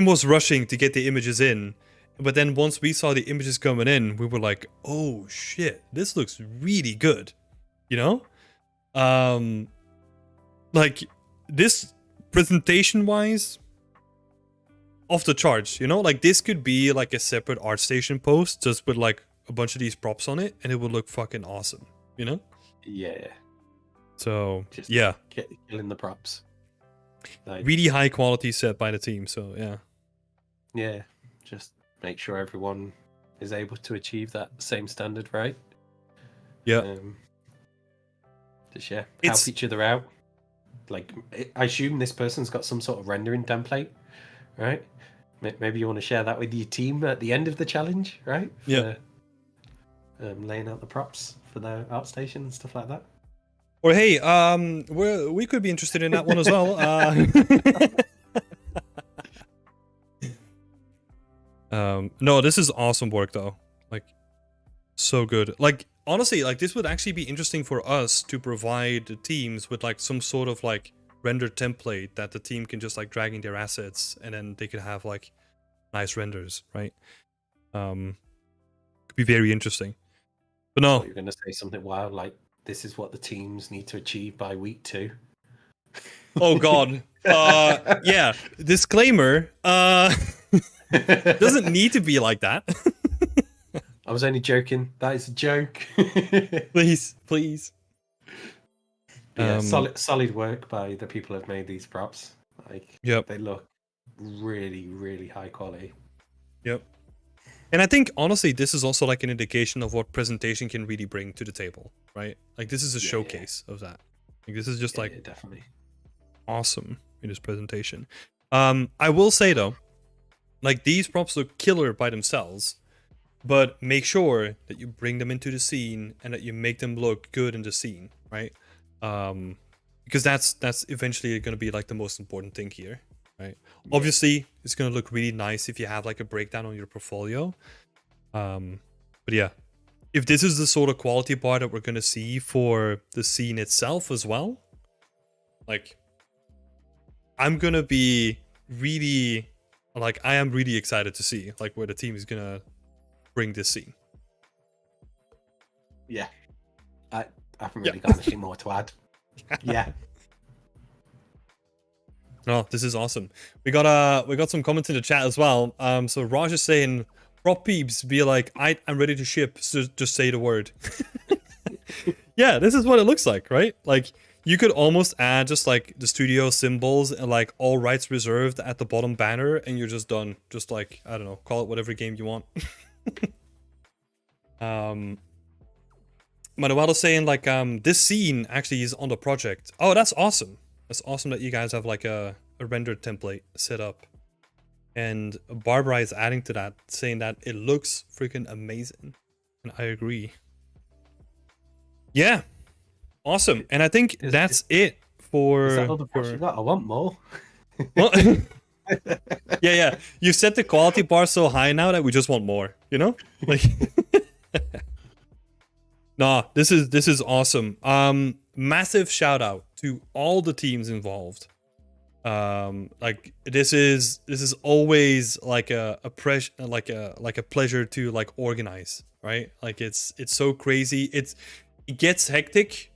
was rushing to get the images in, but then once we saw the images coming in, we were like, oh shit, this looks really good, like this presentation wise, off the charts, like this could be like a separate ArtStation post just with like a bunch of these props on it, and it would look fucking awesome, Yeah, So just yeah, killing the props. Like, really high quality set by the team. So yeah, just make sure everyone is able to achieve that same standard, right? Yeah. Just help It's- each other out. Like, I assume this person's got some sort of rendering template, right? Maybe you want to share that with your team at the end of the challenge, right? Yeah. Laying out the props for their ArtStation and stuff like that. Or hey, we could be interested in that one as well. No, this is awesome work though. Like, so good. Like, honestly, like this would actually be interesting for us to provide the teams with like some sort of like render template that the team can just like drag in their assets, and then they could have like nice renders, right? Could be very interesting. But no, You're going to say something wild like, "This is what the teams need to achieve by week 2." Oh god. Yeah. Disclaimer. Doesn't need to be like that. I was only joking. That is a joke. Please. Yeah, solid work by the people who've made these props. Like, yep. They look really, really high quality. Yep. And I think honestly, this is also like an indication of what presentation can really bring to the table, right? Like this is a showcase of that. Like this is just like definitely awesome in this presentation. I will say though, like these props look killer by themselves, but make sure that you bring them into the scene and that you make them look good in the scene, right? Because that's eventually going to be like the most important thing here, right? Yeah. Obviously, it's going to look really nice if you have like a breakdown on your portfolio. But yeah, if this is the sort of quality bar that we're going to see for the scene itself as well, like I'm going to be really, like I am really excited to see like where the team is going to bring this scene. Yeah. I haven't really got anything more to add. Yeah. No, this is awesome. We got some comments in the chat as well. So Raj is saying, "Prop peeps, be like, I'm ready to ship. So just say the word." Yeah, this is what it looks like, right? Like You could almost add just like the studio symbols and like all rights reserved at the bottom banner, and you're just done. Just like, I don't know, call it whatever game you want. Manuela's saying like this scene actually is on the project. Oh, that's awesome. That's awesome that you guys have like a render template set up. And Barbara is adding to that, saying that it looks freaking amazing. And I agree. Yeah. Awesome. And I think that's it for... Is that all the pressure you got? I want more. Well, yeah. You set the quality bar so high now that we just want more, you know? Like... Nah, this is awesome. Massive shout out to all the teams involved. Like this is always like a pleasure to like organize, right? Like it's so crazy. It gets hectic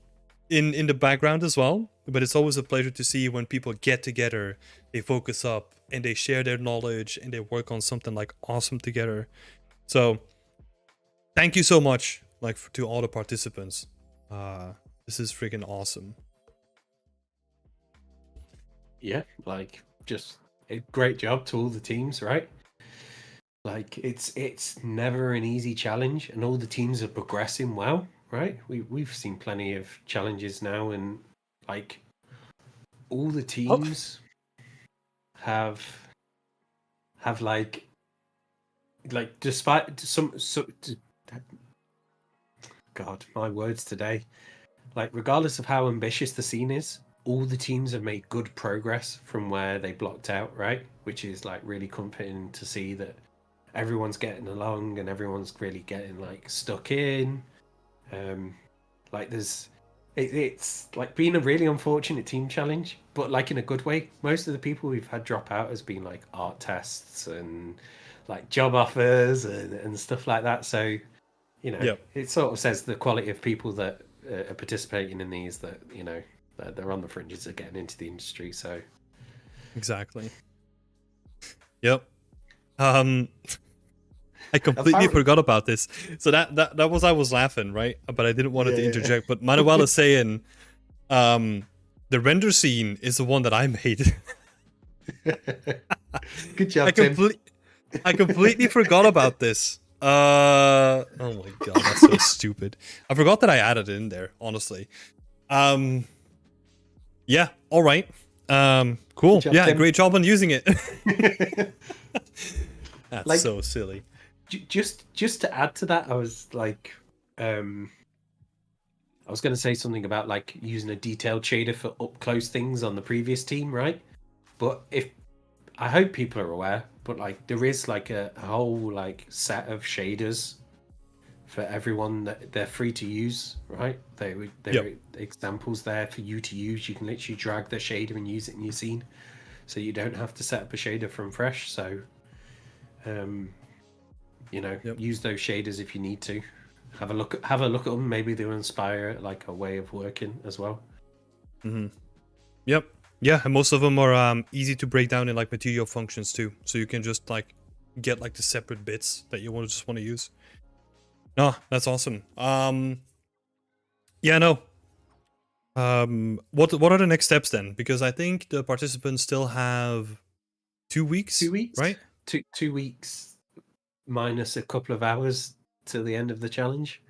in the background as well, but it's always a pleasure to see when people get together, they focus up and they share their knowledge and they work on something like awesome together. So thank you so much, like to all the participants. This is freaking awesome. Yeah, like just a great job to all the teams, right? Like it's never an easy challenge, and all the teams are progressing well, right? We've seen plenty of challenges now, and like all the teams have like despite some God, my words today. Like regardless of how ambitious the scene is, all the teams have made good progress from where they blocked out, right? Which is like really comforting to see that everyone's getting along and everyone's really getting like stuck in. Like it's like been a really unfortunate team challenge, but like in a good way. Most of the people we've had drop out has been like art tests and like job offers and stuff like that. So, you know, It sort of says the quality of people that are participating in these, that, you know, they're on the fringes of getting into the industry. So exactly. Yep. I completely forgot about this. So that was, I was laughing, right? But I didn't want it to interject. But Manuel is saying the render scene is the one that I made. Good job, Tim. I completely forgot about this. Oh my god, that's so stupid. I forgot that I added it in there, honestly. Yeah, all right. Cool. Job, yeah, Tim. Great job on using it. That's like, so silly. Just to add to that, I was like, I was going to say something about like using a detailed shader for up close things on the previous team, right? But I hope people are aware, but like there is like a whole like set of shaders for everyone that they're free to use, right? There are examples there for you to use. You can literally drag the shader and use it in your scene, so you don't have to set up a shader from fresh. So, you know, use those shaders if you need to. Have a look at them. Maybe they'll inspire like a way of working as well. Mm-hmm. Yep. Yeah, and most of them are easy to break down in like material functions too. So you can just like get like the separate bits that you just want to use. No, that's awesome. Yeah, no. What are the next steps then? Because I think the participants still have 2 weeks. 2 weeks, right? 2 weeks minus a couple of hours to the end of the challenge.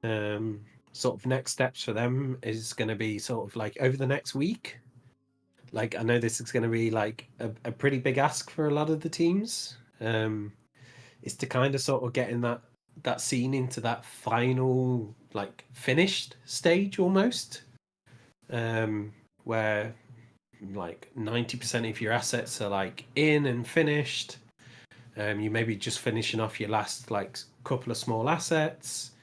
Sort of next steps for them is going to be sort of like over the next week. Like I know this is going to be like a pretty big ask for a lot of the teams. Is to kind of sort of get in that scene into that final like finished stage almost, where like 90% of your assets are like in and finished. You maybe just finishing off your last like couple of small assets,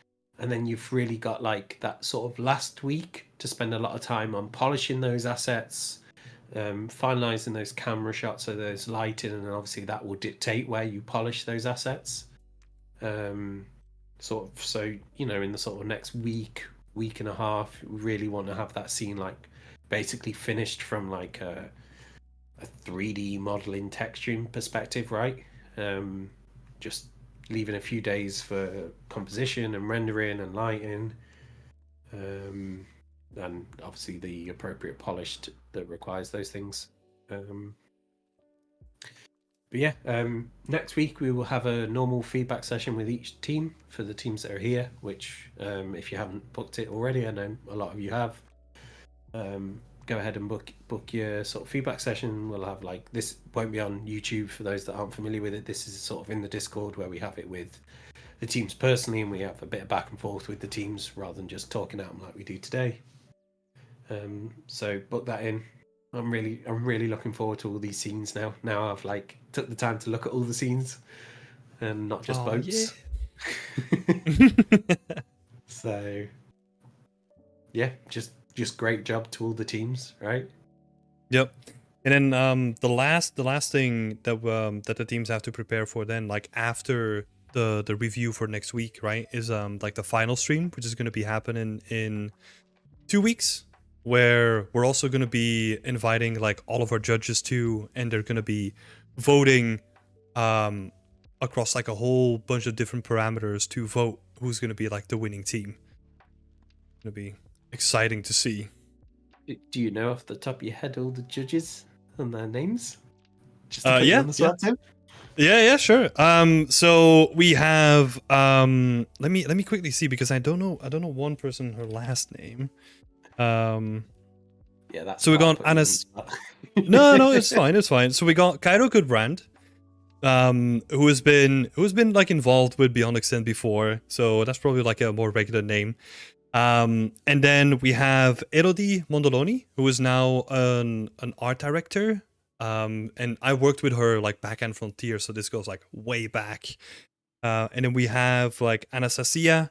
and then you've really got like that sort of last week to spend a lot of time on polishing those assets, finalizing those camera shots, so there's lighting, and obviously that will dictate where you polish those assets. Sort of, so you know, in the sort of next week and a half, we really want to have that scene like basically finished from like a 3D modeling texturing perspective, right? Just leaving a few days for composition and rendering and lighting. and obviously the appropriate polish that requires those things. But yeah, next week we will have a normal feedback session with each team for the teams that are here, which if you haven't booked it already, I know a lot of you have. Go ahead and book your sort of feedback session. We'll have like, this won't be on YouTube for those that aren't familiar with it. This is sort of in the Discord where we have it with the teams personally, and we have a bit of back and forth with the teams rather than just talking at them like we do today. So book that in. I'm really looking forward to all these scenes now. Now I've like took the time to look at all the scenes and not just boats. Yeah. So yeah, just great job to all the teams, right? Yep. And then the last thing that that the teams have to prepare for then, like after the review for next week, right, is like the final stream, which is going to be happening in 2 weeks, where we're also going to be inviting like all of our judges too, and they're going to be voting across like a whole bunch of different parameters to vote who's going to be like the winning team. It's going to be exciting to see. Do you know off the top of your head all the judges and their names? Just to put you on the spot, Tim? Yeah, sure. So we have let me quickly see, because I don't know one person, her last name. Yeah, that's so we got Anas. No, it's fine. So we got Cairo Goodbrand, who has been like involved with Beyond Extend before, so that's probably like a more regular name. And then we have Elodie Mondoloni, who is now an art director. And I worked with her like back end Frontier, so this goes like way back. And then we have like Anastasia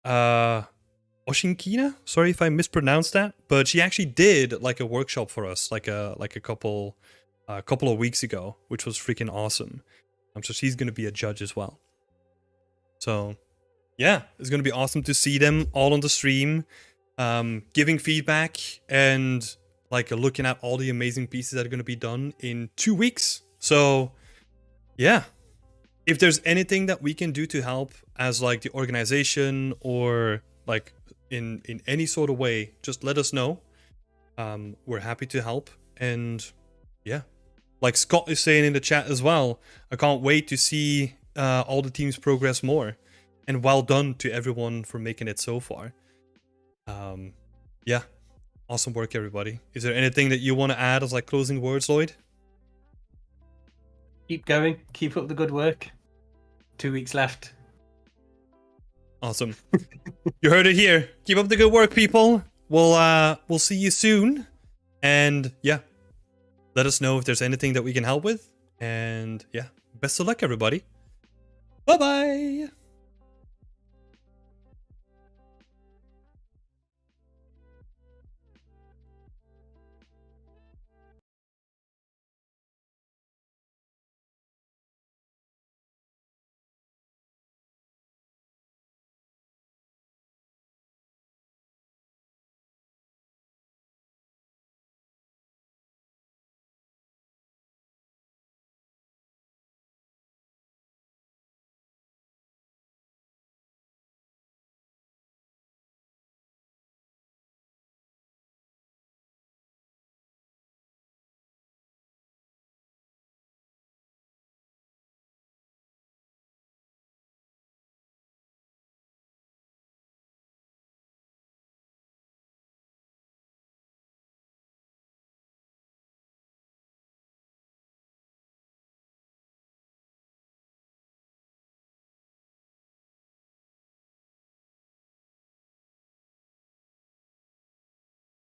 Oshinkina. Sorry if I mispronounced that, but she actually did like a workshop for us like a couple of weeks ago, which was freaking awesome. So she's gonna be a judge as well. So yeah, it's gonna be awesome to see them all on the stream, giving feedback and like looking at all the amazing pieces that are going to be done in 2 weeks. So yeah, if there's anything that we can do to help as like the organization or like in any sort of way, just let us know. We're happy to help. And yeah, like Scott is saying in the chat as well, I can't wait to see all the teams progress more. And well done to everyone for making it so far. Yeah. Awesome work, everybody. Is there anything that you want to add as like closing words, Lloyd? Keep going. Keep up the good work. 2 weeks left. Awesome. You heard it here. Keep up the good work, people. We'll see you soon. And yeah, let us know if there's anything that we can help with. And yeah, best of luck, everybody. Bye-bye.